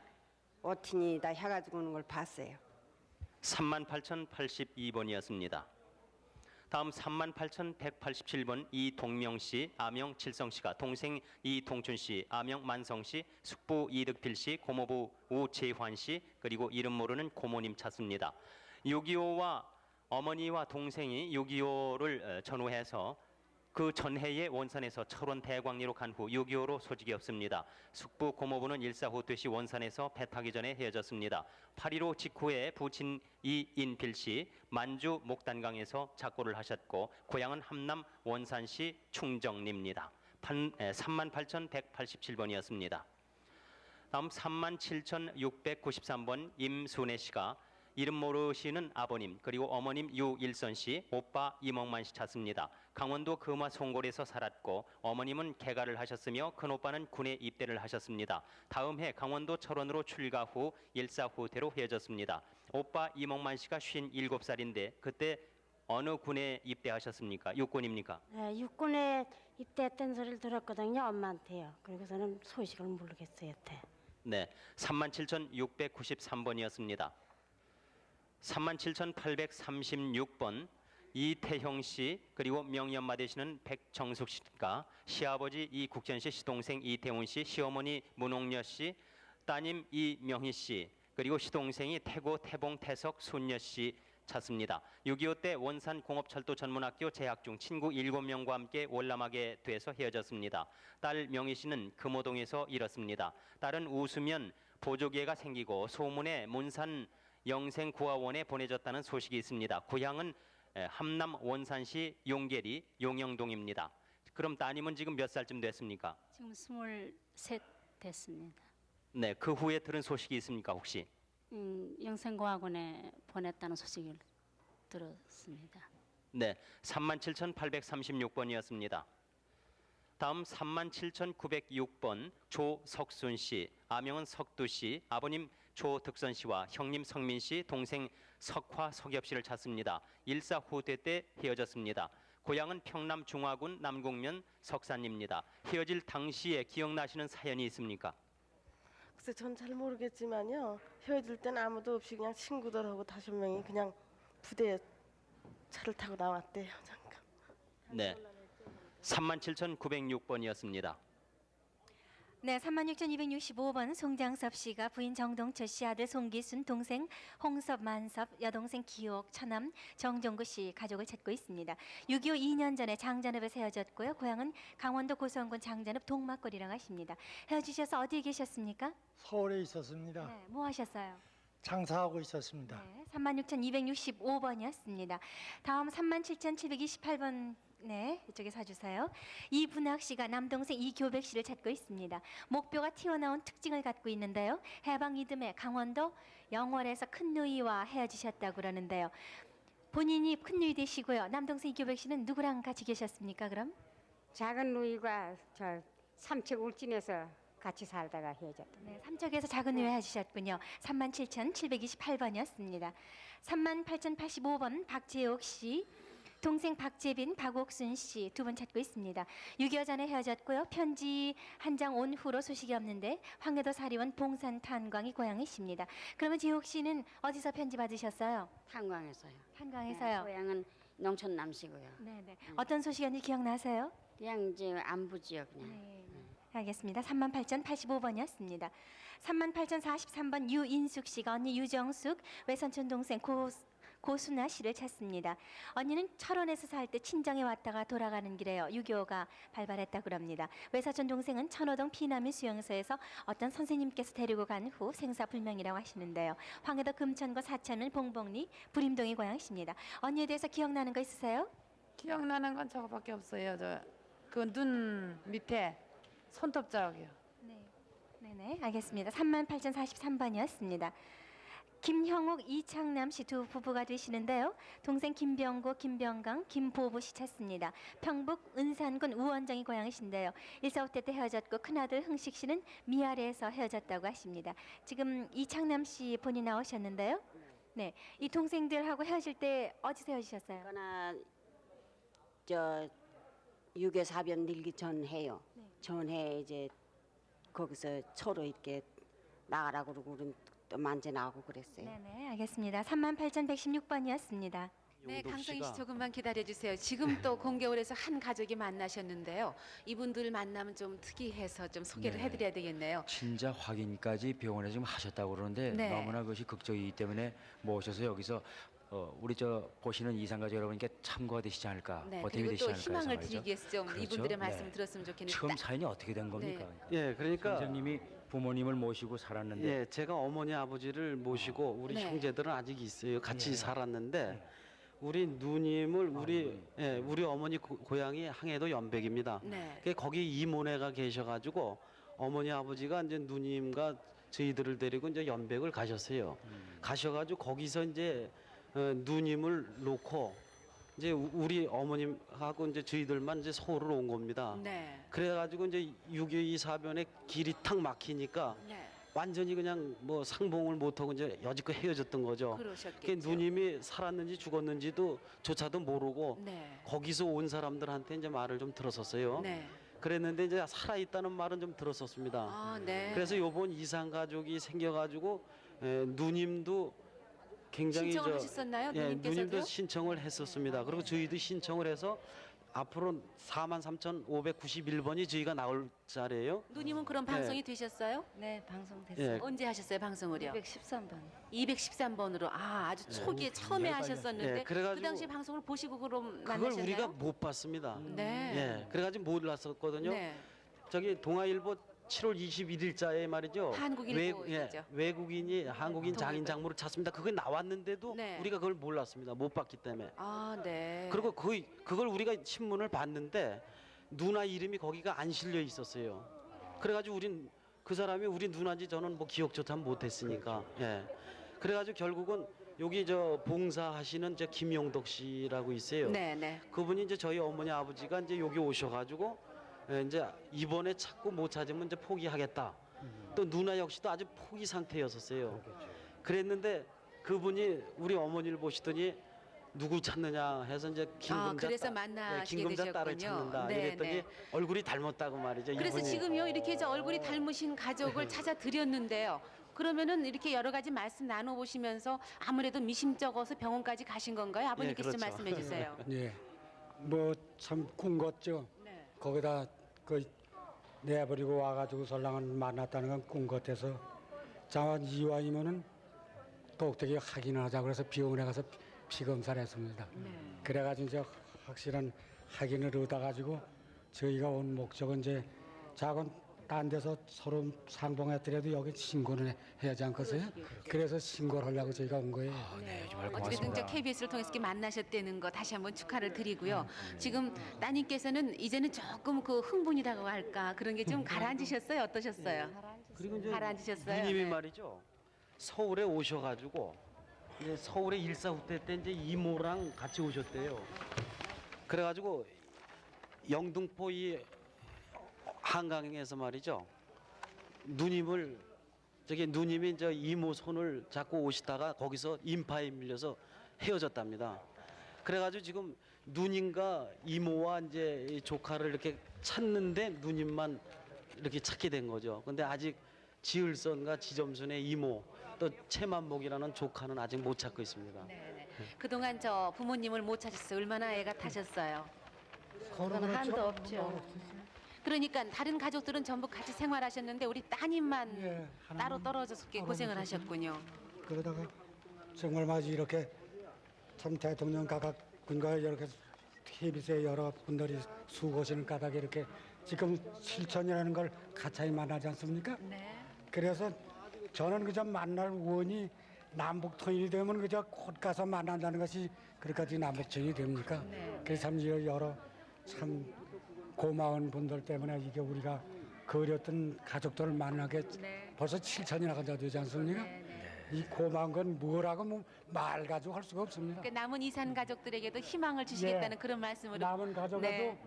[SPEAKER 19] 어틴이 다 해가지고 오는 걸 봤어요.
[SPEAKER 6] 38,082번이었습니다. 다음 38,187번 이동명 씨, 아명 칠성 씨가 동생 이동춘 씨, 아명 만성 씨, 숙부 이득필 씨, 고모부 우재환 씨, 그리고 이름 모르는 고모님 찾습니다. 6.25와 어머니와 동생이 6.25를 전후해서 그 전해에 원산에서 철원 대광리로 간 후 6.25로 소식이 없습니다. 숙부 고모부는 일사후퇴 시 원산에서 배 타기 전에 헤어졌습니다. 8.15 직후에 부친 이인필 씨 만주 목단강에서 작고를 하셨고 고향은 함남 원산시 충정리입니다. 38,187번이었습니다. 다음 37,693번 임순애 씨가 이름 모르시는 아버님 그리고 어머님 유일선 씨, 오빠 이몽만 씨 찾습니다. 강원도 금화 송골에서 살았고 어머님은 개가를 하셨으며 큰오빠는 군에 입대를 하셨습니다. 다음 해 강원도 철원으로 출가 후 일사후퇴로 헤어졌습니다. 오빠 이몽만 씨가 57살인데 그때 어느 군에 입대하셨습니까? 육군입니까?
[SPEAKER 7] 네, 육군에 입대했던 소리를 들었거든요. 엄마한테요. 그리고서는 소식을 모르겠어요. 여태.
[SPEAKER 6] 네, 37,693번이었습니다. 37,836번 이태형 씨 그리고 명연마 되시는 백정숙 씨가 시아버지 이국전 씨, 시동생 이태훈 씨, 시어머니 문옥녀 씨, 따님 이명희 씨 그리고 시동생이 태고, 태봉, 태석, 순녀 씨 찾습니다. 6.25 때 원산 공업철도 전문학교 재학 중 친구 7명과 함께 월남하게 돼서 헤어졌습니다. 딸 명희 씨는 금호동에서 잃었습니다. 딸은 웃으면 보조개가 생기고 소문에 문산 영생구화원에 보내졌다는 소식이 있습니다. 고향은 함남 원산시 용계리 용영동입니다. 그럼 따님은 지금 몇 살쯤 됐습니까?
[SPEAKER 11] 지금 23 됐습니다.
[SPEAKER 6] 네, 그 후에 들은 소식이 있습니까 혹시?
[SPEAKER 11] 영생공학원에 보냈다는 소식을 들었습니다.
[SPEAKER 6] 네, 37,836번이었습니다. 다음 37,906번 조석순 씨, 아명은 석두 씨, 아버님 조득선 씨와 형님 성민 씨, 동생 석화 석엽 씨를 찾습니다. 일사후퇴 때 헤어졌습니다. 고향은 평남 중화군 남곡면 석산입니다. 헤어질 당시에 기억나시는 사연이 있습니까?
[SPEAKER 20] 글쎄 전 잘 모르겠지만요. 헤어질 땐 아무도 없이 그냥 친구들하고 5명이 그냥 부대에 차를 타고 나왔대요. 잠깐.
[SPEAKER 6] 네. 37,906번이었습니다.
[SPEAKER 13] 네, 36,265번 송장섭 씨가 부인 정동철 씨, 아들 송기순, 동생 홍섭, 만섭, 여동생 기옥, 처남 정종구 씨 가족을 찾고 있습니다. 6.25 2년 전에 장전읍에서 헤어졌고요. 고향은 강원도 고성군 장전읍 동막골이라고 하십니다. 헤어지셔서 어디에 계셨습니까?
[SPEAKER 21] 서울에 있었습니다.
[SPEAKER 13] 네, 뭐 하셨어요?
[SPEAKER 21] 장사하고 있었습니다.
[SPEAKER 13] 네, 36,265번이었습니다. 다음 37,728번. 네, 이쪽에 서주세요. 이분학 씨가 남동생 이교백 씨를 찾고 있습니다. 목표가 튀어나온 특징을 갖고 있는데요. 해방 이듬해 강원도 영월에서 큰 누이와 헤어지셨다고 그러는데요. 본인이 큰 누이 되시고요. 남동생 이교백 씨는 누구랑 같이 계셨습니까? 그럼?
[SPEAKER 7] 작은 누이가 저 삼척 울진에서 같이 살다가 헤어졌다.
[SPEAKER 13] 네, 삼척에서 작은 누이 헤어지셨군요. 37,728번이었습니다. 38,085번 박재옥 씨, 동생 박재빈, 박옥순 씨 두 분 찾고 있습니다. 6.25 전에 헤어졌고요. 편지 한 장 온 후로 소식이 없는데 황해도 사리원 봉산 탄광이 고향이십니다. 그러면 재옥 씨는 어디서 편지 받으셨어요?
[SPEAKER 7] 탄광에서요.
[SPEAKER 13] 탄광에서요.
[SPEAKER 7] 고향은 농촌 남시고요.
[SPEAKER 13] 네네. 어떤 소식이었는지 기억나세요?
[SPEAKER 7] 그냥 이제 안부지요 그냥.
[SPEAKER 13] 알겠습니다. 38,085번이었습니다. 38,043번 유인숙 씨가 언니 유정숙, 외삼촌 동생 고순아 씨를 찾습니다. 언니는 철원에서 살 때 친정에 왔다가 돌아가는 길에요. 6.25가 발발했다고 그럽니다. 외사촌 동생은 천호동 피난민 수용소에서 어떤 선생님께서 데리고 간 후 생사불명이라고 하시는데요. 황해도 금천구 사천면 봉봉리 부림동이 고향이십니다. 언니에 대해서 기억나는 거 있으세요?
[SPEAKER 22] 기억나는 건 저거밖에 없어요. 저 그 눈 밑에 손톱 자국이요.
[SPEAKER 13] 네네, 알겠습니다. 38,043번이었습니다. 김형욱, 이창남 씨 두 부부가 되시는데요. 동생 김병고, 김병강, 김보부 씨 찾습니다. 평북 은산군 우원정이 고향이신데요. 일사후퇴 때 헤어졌고 큰아들 흥식 씨는 미아래에서 헤어졌다고 하십니다. 지금 이창남 씨 본인 나오셨는데요. 네, 이 동생들하고 헤어질 때 어디서 헤어지셨어요?
[SPEAKER 7] 그러나 저 6.25 사변 늘기 전해요. 전해 이제 거기서 서로 이렇게 나가라고 그러고 또 만져 나오고 그랬어요.
[SPEAKER 13] 네네, 알겠습니다. 38,116번이었습니다.
[SPEAKER 5] 네, 강성희 씨 조금만 기다려주세요. 지금 또 공개홀에서 한 가족이 만나셨는데요. 이분들 만나면 좀 특이해서 좀 소개를
[SPEAKER 4] 네.
[SPEAKER 5] 해드려야 되겠네요.
[SPEAKER 4] 친자 확인까지 병원에 지금 하셨다고 그러는데
[SPEAKER 5] 네.
[SPEAKER 4] 너무나 그것이 극적이기 때문에 모셔서 여기서 우리 저 보시는 이산가족 여러분께 참고가 되시지 않을까,
[SPEAKER 5] 네,
[SPEAKER 4] 보탬이
[SPEAKER 5] 그리고
[SPEAKER 4] 되시지
[SPEAKER 5] 또
[SPEAKER 4] 않을까
[SPEAKER 5] 희망을
[SPEAKER 4] 해서
[SPEAKER 5] 드리기 위해서 좀
[SPEAKER 4] 그렇죠?
[SPEAKER 5] 이분들의
[SPEAKER 4] 네.
[SPEAKER 5] 말씀을 들었으면 좋겠는데
[SPEAKER 4] 처음 사연이 어떻게 된 겁니까?
[SPEAKER 10] 예, 그러니까
[SPEAKER 4] 선생님이 부모님을 모시고 살았는데
[SPEAKER 10] 예, 제가 어머니 아버지를 모시고 우리
[SPEAKER 4] 네.
[SPEAKER 10] 형제들은 아직 있어요. 같이
[SPEAKER 4] 예.
[SPEAKER 10] 살았는데 우리 누님을 우리 어머니 고향이 항해도 연백입니다.
[SPEAKER 5] 네.
[SPEAKER 10] 거기 이모네가 계셔가지고 어머니 아버지가 이제 누님과 저희들을 데리고 이제 연백을 가셨어요. 가셔가지고 거기서 이제 누님을 놓고 이제 우리 어머님하고 이제 저희들만 이제 서울을 온 겁니다.
[SPEAKER 5] 네.
[SPEAKER 10] 그래가지고 이제 6.25 사변에 길이 탁 막히니까
[SPEAKER 5] 네.
[SPEAKER 10] 완전히 그냥 뭐 상봉을 못하고 이제 여지껏 헤어졌던 거죠.
[SPEAKER 5] 그러셨겠죠.
[SPEAKER 10] 누님이 살았는지 죽었는지도 조차도 모르고
[SPEAKER 5] 네.
[SPEAKER 10] 거기서 온 사람들한테 이제 말을 좀 들었었어요.
[SPEAKER 5] 네.
[SPEAKER 10] 그랬는데 이제 살아있다는 말은 좀 들었었습니다.
[SPEAKER 5] 아, 네.
[SPEAKER 10] 그래서 요번 이산 가족이 생겨가지고 누님도 굉장히
[SPEAKER 5] 신청을 하셨었나요? 누님께서도요?
[SPEAKER 10] 누님도 신청을 했었습니다. 그리고 저희도 신청을 해서 앞으로 43,591번이 저희가 나올 자리예요.
[SPEAKER 5] 누님은 그럼
[SPEAKER 10] 네.
[SPEAKER 5] 방송이 되셨어요?
[SPEAKER 16] 네, 방송됐어요.
[SPEAKER 10] 예.
[SPEAKER 5] 언제 하셨어요, 방송을요?
[SPEAKER 16] 213번.
[SPEAKER 5] 213번으로 아주 초기에 처음에 하셨었는데
[SPEAKER 10] 예, 그래가지고
[SPEAKER 5] 그 당시 방송을 보시고 그럼
[SPEAKER 10] 그걸
[SPEAKER 5] 만나셨나요?
[SPEAKER 10] 우리가 못 봤습니다.
[SPEAKER 5] 네.
[SPEAKER 10] 예, 그래가지고 몰랐었거든요.
[SPEAKER 5] 네.
[SPEAKER 10] 저기 동아일보 7월 21일자에 말이죠.
[SPEAKER 5] 한국일보죠.
[SPEAKER 10] 외국인이 한국인
[SPEAKER 5] 동아일보.
[SPEAKER 10] 장인 장모를 찾습니다. 그게 나왔는데도
[SPEAKER 5] 네.
[SPEAKER 10] 우리가 그걸 몰랐습니다. 못 봤기 때문에.
[SPEAKER 5] 아, 네.
[SPEAKER 10] 그리고 그걸 우리가 신문을 봤는데 누나 이름이 거기가 안 실려 있었어요. 그래가지고 우린 그 사람이 우리 누나인지 저는 뭐 기억조차 못했으니까. 예. 그래가지고 결국은 여기 저 봉사하시는 저 김용덕 씨라고 있어요.
[SPEAKER 5] 네, 네.
[SPEAKER 10] 그분이 이제 저희 어머니 아버지가 이제 여기 오셔가지고 이제 이번에 찾고 못 찾으면 이제 포기하겠다. 또 누나 역시도 아주 포기 상태였었어요. 그랬는데 그분이 우리 어머니를 보시더니 누구 찾느냐 해서 이제 김금자
[SPEAKER 5] 그래서
[SPEAKER 10] 딸,
[SPEAKER 5] 만나시게
[SPEAKER 10] 김금자 딸을
[SPEAKER 5] 되셨군요.
[SPEAKER 10] 찾는다.
[SPEAKER 5] 네,
[SPEAKER 10] 이랬더니
[SPEAKER 5] 네.
[SPEAKER 10] 얼굴이 닮았다고 말이죠.
[SPEAKER 5] 그래서
[SPEAKER 10] 이분이.
[SPEAKER 5] 지금요 이렇게 저 얼굴이 닮으신 가족을 찾아 드렸는데요. 그러면은 이렇게 여러 가지 말씀 나눠 보시면서 아무래도 미심쩍어서 병원까지 가신 건가요? 아버님께서 좀
[SPEAKER 10] 그렇죠.
[SPEAKER 5] 말씀해 주세요.
[SPEAKER 21] 예, 뭐 참 꿈같죠. 거기다 그 내버리고 와가지고 설랑은 만났다는 건 꿈 같아서 자원 이와이면은 똑똑히 확인하자 그래서 병원에 가서 피 검사를 했습니다. 그래가지고 이제 확실한 확인을 얻어가지고 저희가 온 목적은 이제 작은 딴 데서 서로 상봉했더라도 여기 신고를 해야 하지 않겠어요? 그래서 신고를 하려고 저희가 온 거예요.
[SPEAKER 4] 네, 정말
[SPEAKER 5] 어쨌든
[SPEAKER 4] 고맙습니다.
[SPEAKER 5] 저 KBS를 통해서 이렇게 만나셨다는 거 다시 한번 축하를 드리고요. 지금 따님께서는 이제는 조금 그 흥분이라고 할까 그런 게 좀 가라앉으셨어요? 어떠셨어요?
[SPEAKER 10] 그리고 이제
[SPEAKER 5] 가라앉으셨어요?
[SPEAKER 10] 누님이
[SPEAKER 5] 네.
[SPEAKER 10] 말이죠. 서울에 오셔가지고 이제 서울에 일사후퇴 때 이제 이모랑 같이 오셨대요. 그래가지고 영등포 이 한강에서 말이죠. 누님이 저 이모 손을 잡고 오시다가 거기서 인파에 밀려서 헤어졌답니다. 그래가지고 지금 누님과 이모와 이제 이 조카를 이렇게 찾는데 누님만 이렇게 찾게 된 거죠. 근데 아직 지을선과 지점순의 이모 또 채만복이라는 조카는 아직 못 찾고 있습니다.
[SPEAKER 5] 그동안 저 부모님을 못 찾았어요. 얼마나 애가 타셨어요?
[SPEAKER 16] 그건 한도 없죠.
[SPEAKER 5] 그러니까 다른 가족들은 전부 같이 생활하셨는데 우리 따님만 따로 떨어져서 이렇게 고생을 하셨군요.
[SPEAKER 21] 그러다가 정말 마치 이렇게 참 대통령 각각군가 이렇게 KBS의 여러 분들이 수고하시는 까닭에 이렇게 지금 실천이라는 걸 가차히 만나지 않습니까? 그래서 저는 그저 만날 우원이 남북통일이 되면 그저 곧 가서 만난다는 것이 그렇게까지 남북통일이 됩니까? 그래서 참 여러 참 고마운 분들 때문에 이게 우리가 그렸던 가족들을 만나게 벌써 7천이나 가자 되지 않습니까? 이 고마운 건 뭐라고 뭐 말 가지고 할 수가 없습니다.
[SPEAKER 5] 그러니까 남은 이산 가족들에게도 희망을 주시겠다는 그런 말씀으로
[SPEAKER 21] 남은 가족에도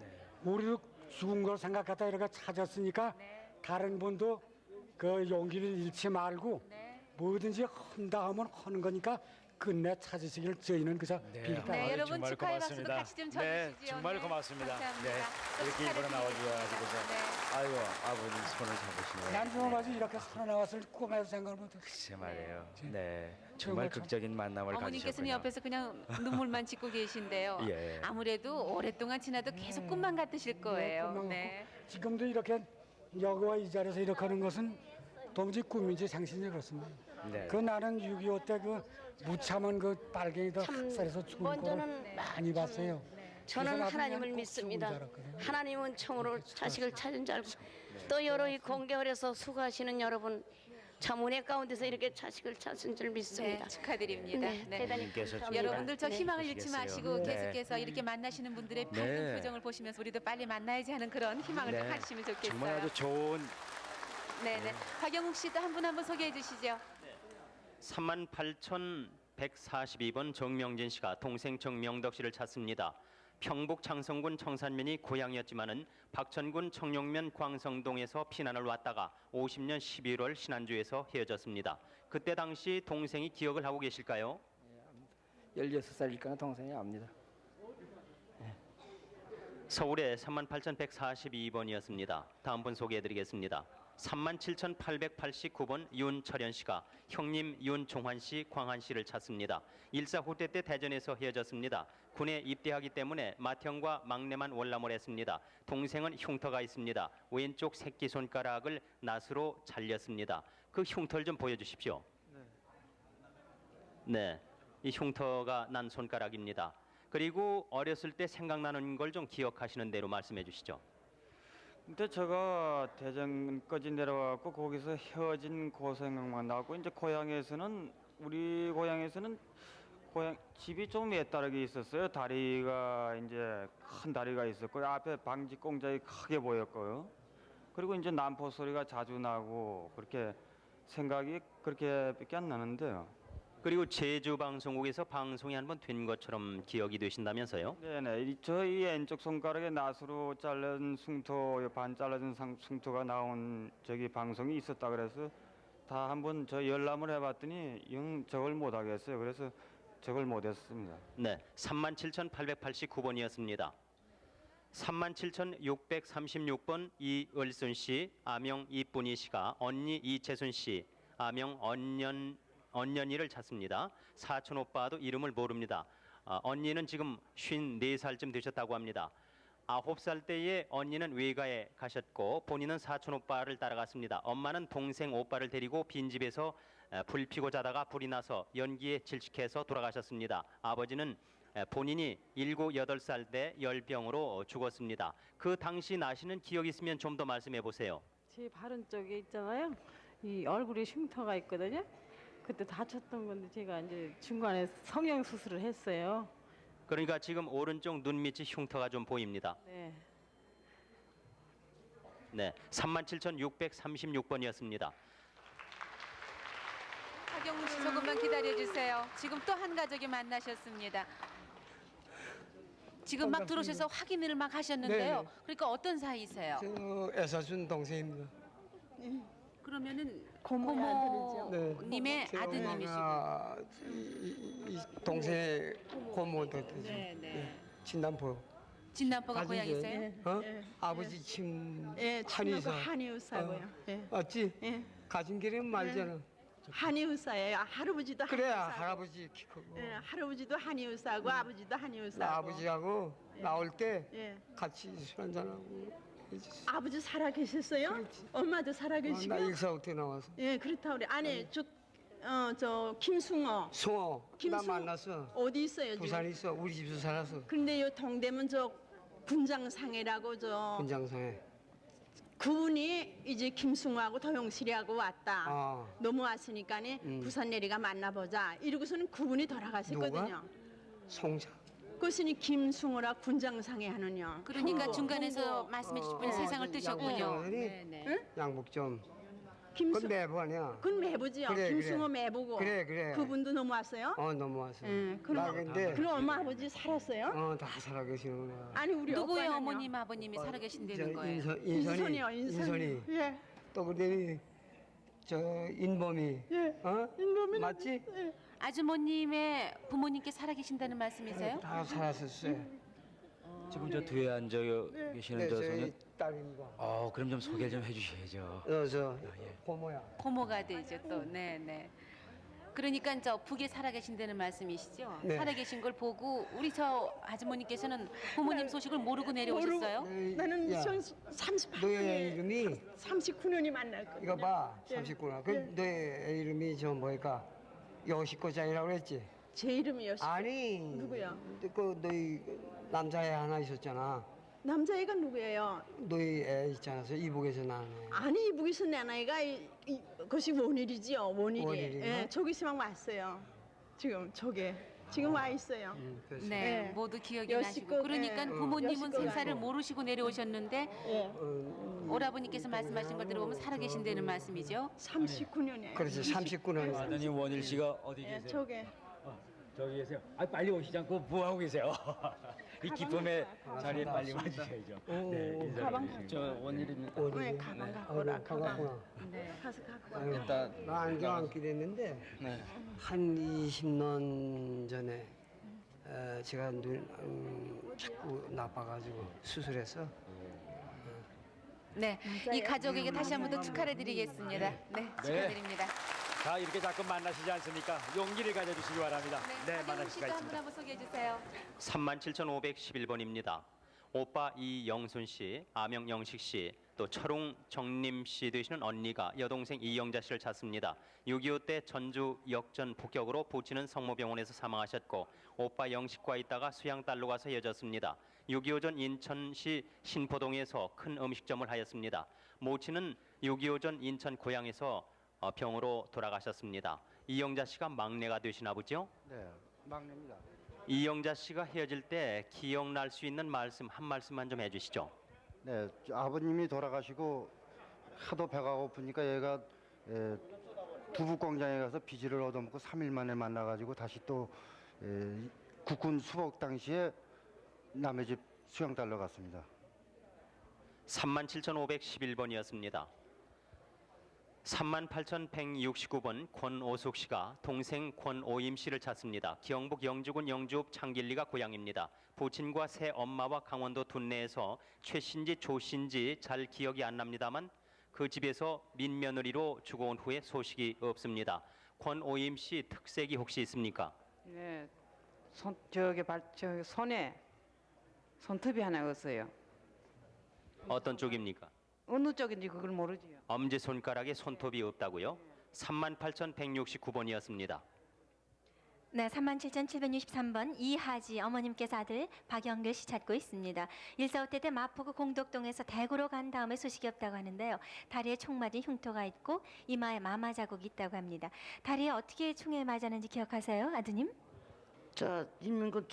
[SPEAKER 21] 우리도 죽은 걸 생각하다 이렇게 찾았으니까 다른 분도 그 용기를 잃지 말고 뭐든지 한다 하면 하는 거니까 끝내 찾으시길 저희는 그저 빌다.
[SPEAKER 5] 네, 여러분
[SPEAKER 4] 정말
[SPEAKER 5] 축하의 박수도
[SPEAKER 4] 고맙습니다.
[SPEAKER 5] 같이 좀
[SPEAKER 4] 네,
[SPEAKER 5] 쳐주시죠.
[SPEAKER 4] 정말
[SPEAKER 5] 네,
[SPEAKER 4] 고맙습니다.
[SPEAKER 5] 감사합니다.
[SPEAKER 4] 네,
[SPEAKER 5] 또
[SPEAKER 4] 이렇게
[SPEAKER 5] 축하를
[SPEAKER 4] 일부러 나와주셔가지고서 아유 아버님 손을 잡으시네요.
[SPEAKER 21] 난 정말 아직 이렇게 하나 나왔을 꿈에도 생각을 못했어요.
[SPEAKER 4] 글쎄 말이에요. 네, 정말 극적인 만남을
[SPEAKER 5] 어머님께서는
[SPEAKER 4] 가지셨군요.
[SPEAKER 5] 옆에서 그냥 눈물만 짓고 계신데요.
[SPEAKER 4] 예.
[SPEAKER 5] 아무래도 오랫동안 지나도 계속 꿈만 같으실 거예요. 네.
[SPEAKER 21] 지금도 이렇게 여기와 이 자리에서 이렇게 하는 것은 도무지 꿈인지 상신이 그렇습니다.
[SPEAKER 4] 네.
[SPEAKER 21] 그 나는 6.25 때 그 무참한 그 빨갱이들 학살해서 죽은 거
[SPEAKER 16] 먼저는
[SPEAKER 21] 많이 봤어요.
[SPEAKER 16] 저는
[SPEAKER 21] 그래서 나도
[SPEAKER 16] 하나님을
[SPEAKER 21] 그냥 꼭
[SPEAKER 16] 믿습니다.
[SPEAKER 21] 죽은 줄 알았거든요.
[SPEAKER 16] 하나님은 처음으로 자식을 찾은 줄 알고 또 여러 이 공개월에서 수고하시는 여러분 참 은혜 가운데서 이렇게 자식을 찾은 줄 믿습니다.
[SPEAKER 5] 네, 축하드립니다.
[SPEAKER 16] 네,
[SPEAKER 5] 네.
[SPEAKER 16] 대단히
[SPEAKER 4] 님께서
[SPEAKER 16] 감사합니다.
[SPEAKER 5] 여러분들 저
[SPEAKER 16] 네.
[SPEAKER 5] 희망을 잃지 마시고
[SPEAKER 4] 네.
[SPEAKER 5] 계속해서 이렇게 만나시는 분들의 밝은
[SPEAKER 4] 네.
[SPEAKER 5] 표정을 보시면서 우리도 빨리 만나야지 하는 그런 희망을
[SPEAKER 4] 네,
[SPEAKER 5] 가지시면 좋겠어요.
[SPEAKER 4] 정말 아주 좋은
[SPEAKER 5] 네네. 박영욱 씨도 한 분 한 분 소개해 주시죠.
[SPEAKER 6] 38,142번 정명진 씨가 동생 정명덕 씨를 찾습니다. 평북 창성군 청산면이 고향이었지만은 박천군 청룡면 광성동에서 피난을 왔다가 50년 11월 신안주에서 헤어졌습니다. 그때 당시 동생이 기억을 하고 계실까요?
[SPEAKER 2] 16살이니까 동생이 압니다.
[SPEAKER 6] 서울에 38,142번이었습니다. 다음 분 소개해드리겠습니다. 37,889번 윤철현 씨가 형님 윤종환 씨, 광한 씨를 찾습니다. 일사후퇴 때 대전에서 헤어졌습니다. 군에 입대하기 때문에 맏형과 막내만 월남을 했습니다. 동생은 흉터가 있습니다. 왼쪽 새끼손가락을 낫으로 잘렸습니다. 그 흉터를 좀 보여주십시오. 네, 이 흉터가 난 손가락입니다. 그리고 어렸을 때 생각나는 걸 좀 기억하시는 대로 말씀해 주시죠.
[SPEAKER 2] 근데 제가 대전까지 내려와갖고 거기서 헤어진 그 생각만 나고 이제 우리 고향에서는 집이 좀 외따르게 있었어요. 다리가 이제 큰 다리가 있었고 앞에 방지 공장이 크게 보였고요. 그리고 이제 난포 소리가 자주 나고 그렇게 생각이 그렇게밖에 안 나는데요.
[SPEAKER 6] 그리고 제주 방송국에서 방송이 한 번 된 것처럼 기억이 되신다면서요?
[SPEAKER 2] 네네. 저희 왼쪽 손가락에 낫으로 자른 숭토, 반 잘라진 숭토가 나온 저기 방송이 있었다 그래서 다 한번 저 열람을 해봤더니 영 저걸 못 하겠어요. 그래서 저걸 못했습니다.
[SPEAKER 6] 네, 37,889번이었습니다. 37,636번 이을순 씨, 아명 이쁜이 씨가 언니 이채순 씨, 아명 언년이를 찾습니다. 사촌 오빠도 이름을 모릅니다. 언니는 지금 54살쯤 되셨다고 합니다. 9살 때에 언니는 외가에 가셨고 본인은 사촌 오빠를 따라갔습니다. 엄마는 동생 오빠를 데리고 빈집에서 불 피고 자다가 불이 나서 연기에 질식해서 돌아가셨습니다. 아버지는 본인이 7, 8살 때 열병으로 죽었습니다. 그 당시 나시는 기억 있으면 좀 더 말씀해 보세요.
[SPEAKER 3] 제 바른 쪽에 있잖아요. 이 얼굴에 흉터가 있거든요. 그때 다쳤던 건데 제가 이제 중간에 성형 수술을 했어요.
[SPEAKER 6] 그러니까 지금 오른쪽 눈 밑이 흉터가 좀 보입니다.
[SPEAKER 3] 네.
[SPEAKER 6] 네, 37,636번이었습니다.
[SPEAKER 5] 하경훈 씨 조금만 기다려 주세요. 지금 또 한 가족이 만나셨습니다. 지금 막 들어오셔서 확인을 막 하셨는데요.
[SPEAKER 8] 네.
[SPEAKER 5] 그러니까 어떤 사이세요?
[SPEAKER 8] 저 애사준 동생입니다.
[SPEAKER 5] 그러면은
[SPEAKER 8] 네.
[SPEAKER 5] 고모님의 아드님이시고.
[SPEAKER 8] 이 동생 고모도 되죠.
[SPEAKER 5] 네, 네.
[SPEAKER 8] 진남포.
[SPEAKER 5] 진남포가
[SPEAKER 8] 가진 게,
[SPEAKER 5] 고향이세요?
[SPEAKER 8] 어? 아버지 침
[SPEAKER 23] 예,
[SPEAKER 8] 한의사.
[SPEAKER 23] 한의사고요. 예.
[SPEAKER 8] 맞지?
[SPEAKER 23] 예.
[SPEAKER 8] 가진 길은 말잖아.
[SPEAKER 23] 한의사예요. 할아버지도
[SPEAKER 8] 그래
[SPEAKER 23] 한의사고.
[SPEAKER 8] 할아버지 키 크고.
[SPEAKER 23] 예, 할아버지도 한의사고 아버지도 한의사고.
[SPEAKER 8] 나 아버지하고 나올 때
[SPEAKER 23] 예.
[SPEAKER 8] 같이 술 한잔하고.
[SPEAKER 23] 아버지 살아 계셨어요? 엄마도 살아 계시고.
[SPEAKER 8] 나 일사후퇴 나와서.
[SPEAKER 23] 예, 그렇다 우리 아내 저 김승호.
[SPEAKER 8] 송어. 나
[SPEAKER 23] 김승호.
[SPEAKER 8] 만났어.
[SPEAKER 23] 어디 있어요 지금?
[SPEAKER 8] 부산에 있어. 우리 집에서 살았어.
[SPEAKER 23] 근데 요 동대문 저 군장상해라고 저
[SPEAKER 8] 군장상에.
[SPEAKER 23] 그분이 이제 김승호하고 더영실이하고 왔다.
[SPEAKER 8] 아.
[SPEAKER 23] 넘어왔으니까 부산 내리가 만나보자. 이러고서는 그분이 돌아가셨거든요.
[SPEAKER 8] 누가? 송자.
[SPEAKER 23] 그것이 김승호라 군장상해 하느냐.
[SPEAKER 5] 그러니까 중간에서 말씀해 주신 분이 세상을 뜨셨군요.
[SPEAKER 8] 네,
[SPEAKER 23] 응?
[SPEAKER 8] 양복점.
[SPEAKER 23] 김수-
[SPEAKER 8] 그건 매부 아니야.
[SPEAKER 23] 그건 매부지요.
[SPEAKER 8] 그래,
[SPEAKER 23] 김승호
[SPEAKER 8] 그래.
[SPEAKER 23] 매부고.
[SPEAKER 8] 그래.
[SPEAKER 23] 그분도 넘어왔어요?
[SPEAKER 8] 넘어왔어.
[SPEAKER 23] 응.
[SPEAKER 8] 나
[SPEAKER 23] 그럼
[SPEAKER 8] 근데
[SPEAKER 23] 그럼 엄마 아버지 살았어요?
[SPEAKER 8] 다 살아 계시는구나.
[SPEAKER 23] 아니 우리
[SPEAKER 5] 누구의
[SPEAKER 23] 오빠는요?
[SPEAKER 5] 어머님 아버님이 살아 계신다는
[SPEAKER 8] 저
[SPEAKER 5] 거예요?
[SPEAKER 23] 인선이요, 인선이. 예.
[SPEAKER 8] 또 그다음에 저 인범이.
[SPEAKER 23] 예.
[SPEAKER 8] 인범이 맞지?
[SPEAKER 5] 아주머님의 부모님께 살아 계신다는 말씀이세요?
[SPEAKER 8] 다 살았었어요.
[SPEAKER 4] 지금 저 뒤에 앉아 계시는 저
[SPEAKER 8] 저희
[SPEAKER 4] 소년.
[SPEAKER 8] 딸입니다.
[SPEAKER 4] 그럼 좀 소개를 좀 해주셔야죠.
[SPEAKER 8] 저 고모야.
[SPEAKER 5] 고모가 되죠 또. 네네. 그러니까 저 북에 살아 계신다는 말씀이시죠?
[SPEAKER 8] 네.
[SPEAKER 5] 살아 계신 걸 보고 우리 저 아주머니께서는 부모님 소식을 모르고 내려오셨어요?
[SPEAKER 23] 나는
[SPEAKER 8] 야,
[SPEAKER 23] 38년에
[SPEAKER 8] 너의 이름이
[SPEAKER 23] 39년이 만났거든요.
[SPEAKER 8] 이거 봐.
[SPEAKER 23] 예.
[SPEAKER 8] 39나. 그 너의 이름이 저 뭐랄까? 여식고장이라고 그랬지?
[SPEAKER 23] 제 이름이 여식.
[SPEAKER 8] 아니.
[SPEAKER 23] 누구야?
[SPEAKER 8] 그 너희 남자애 하나 있었잖아.
[SPEAKER 23] 남자애가 누구예요?
[SPEAKER 8] 너희 애 있잖아. 저 이북에서 낳은 애.
[SPEAKER 23] 아니 이북에서 내 나이가 그것이 원일이지요. 원일이.
[SPEAKER 8] 원일이요?
[SPEAKER 23] 예, 저기서 막 왔어요. 지금 저게 지금 와 있어요.
[SPEAKER 5] 네,
[SPEAKER 23] 예.
[SPEAKER 5] 모두 기억이
[SPEAKER 23] 여식구,
[SPEAKER 5] 나시고 그러니까
[SPEAKER 23] 예.
[SPEAKER 5] 부모님은
[SPEAKER 23] 여식구가
[SPEAKER 5] 생사를
[SPEAKER 23] 아니고.
[SPEAKER 5] 모르시고 내려오셨는데 오라버니께서 말씀하신 걸 들어보면 살아 계신다는 말씀이죠?
[SPEAKER 23] 39년이에요.
[SPEAKER 8] 그렇지. 39년.
[SPEAKER 4] 아드님 원일 씨가 어디
[SPEAKER 23] 예,
[SPEAKER 4] 계세요?
[SPEAKER 23] 저게
[SPEAKER 4] 저기 계세요. 빨리 오시지 않고 뭐 하고 계세요? 이 기쁨의 자리에 빨리 와주셔야죠. 네, 인사를
[SPEAKER 23] 가방
[SPEAKER 4] 해주시고.
[SPEAKER 18] 저 원일입니다.
[SPEAKER 23] 네, 가방 갖고 오라.
[SPEAKER 8] 반갑구나.
[SPEAKER 23] 네. 가서 갖고 와.
[SPEAKER 18] 일단
[SPEAKER 8] 나 안경 안게 됐는데
[SPEAKER 18] 네.
[SPEAKER 8] 한 20년 전에 제가 눈 자꾸 나빠가지고 수술해서
[SPEAKER 5] 네, 이 가족에게 다시 한 번 더 축하를 드리겠습니다. 네, 축하드립니다.
[SPEAKER 4] 자, 이렇게 자꾸 만나시지 않습니까? 용기를 가져주시기 바랍니다. 네, 만날 수가
[SPEAKER 5] 씨도
[SPEAKER 4] 있습니다.
[SPEAKER 5] 한번 소개해 주세요.
[SPEAKER 6] 37,511번입니다. 오빠 이영순 씨, 아명 영식 씨, 또 철웅 정림 씨 되시는 언니가 여동생 이영자 씨를 찾습니다. 6.25 때 전주 역전 폭격으로 부친은 성모병원에서 사망하셨고 오빠 영식과 있다가 수양딸로 가서 헤어졌습니다. 6.25 전 인천시 신포동에서 큰 음식점을 하였습니다. 모친은 6.25 전 인천 고향에서 병으로 돌아가셨습니다. 이영자 씨가 막내가 되시나 보죠?
[SPEAKER 9] 네, 막내입니다.
[SPEAKER 6] 이영자 씨가 헤어질 때 기억날 수 있는 말씀 한 말씀만 좀 해주시죠.
[SPEAKER 9] 네, 아버님이 돌아가시고 하도 배가 고프니까 얘가
[SPEAKER 21] 두부 공장에 가서 비지를 얻어먹고 3일 만에 만나가지고 다시 또 국군 수복 당시에 남의 집 수영 달러 갔습니다.
[SPEAKER 6] 37,511번이었습니다. 38,169번 권오숙 씨가 동생 권오임 씨를 찾습니다. 경북 영주군 영주읍 창길리가 고향입니다. 부친과 새 엄마와 강원도 둔내에서 최신지 조신지 잘 기억이 안 납니다만 그 집에서 민며느리로 죽어온 후에 소식이 없습니다. 권오임 씨 특색이 혹시 있습니까?
[SPEAKER 1] 네, 손에 손톱이 하나 없어요.
[SPEAKER 6] 어떤 쪽입니까?
[SPEAKER 1] 어느 쪽인지 그걸 모르지요.
[SPEAKER 6] 엄지손가락에 손톱이 없다고요? 38,169번이었습니다.
[SPEAKER 13] 네, 37,763번 이하지 어머님께서 아들 박영길 씨 찾고 있습니다. 1.45때 때 마포구 공덕동에서 대구로 간 다음에 소식이 없다고 하는데요. 다리에 총 맞은 흉터가 있고 이마에 마마 자국이 있다고 합니다. 다리에 어떻게 총에 맞았는지 기억하세요, 아드님?
[SPEAKER 12] 저 인민군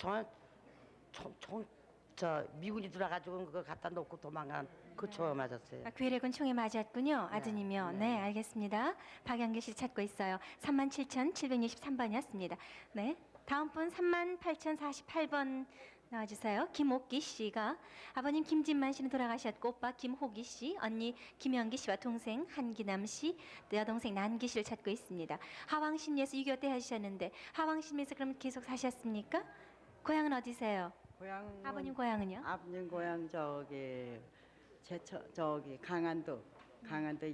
[SPEAKER 12] 저 미군이 들어가지고 그거 갖다 놓고 도망간 그 총에 맞았어요.
[SPEAKER 13] 괴력은 총에 맞았군요, 아드님이요. 네, 알겠습니다. 박영길 씨 찾고 있어요. 37,763번이었습니다. 네, 다음 분 38,048번 나와주세요. 김옥기 씨가 아버님 김진만 씨는 돌아가셨고 오빠 김호기 씨, 언니 김영기 씨와 동생 한기남 씨, 여동생 난기 씨를 찾고 있습니다. 하왕심리에서 6.25 때 하셨는데 하왕심리에서 그럼 계속 사셨습니까? 고향은 어디세요?
[SPEAKER 14] 고향은
[SPEAKER 13] 아버님 고향은요?
[SPEAKER 14] 아버님 고향 저기 강안도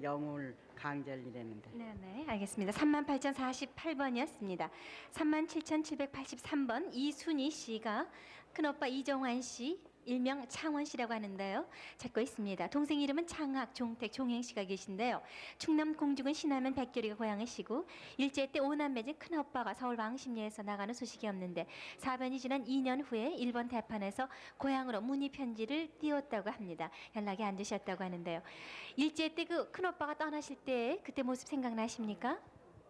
[SPEAKER 14] 영울 강절이라는데.
[SPEAKER 13] 네네, 알겠습니다. 38,048번이었습니다. 37,783번 이순희 씨가 큰오빠 이정환 씨, 일명 창원 씨라고 하는데요. 찾고 있습니다. 동생 이름은 창학, 종택, 종행 씨가 계신데요. 충남 공주군 신안면 백교리가 고향이시고 일제 때 오남매진 큰오빠가 서울 왕십리에서 나가는 소식이 없는데 사변이 지난 2년 후에 일본 대판에서 고향으로 문의 편지를 띄웠다고 합니다. 연락이 안 되셨다고 하는데요. 일제 때 그 큰오빠가 떠나실 때 그때 모습 생각나십니까?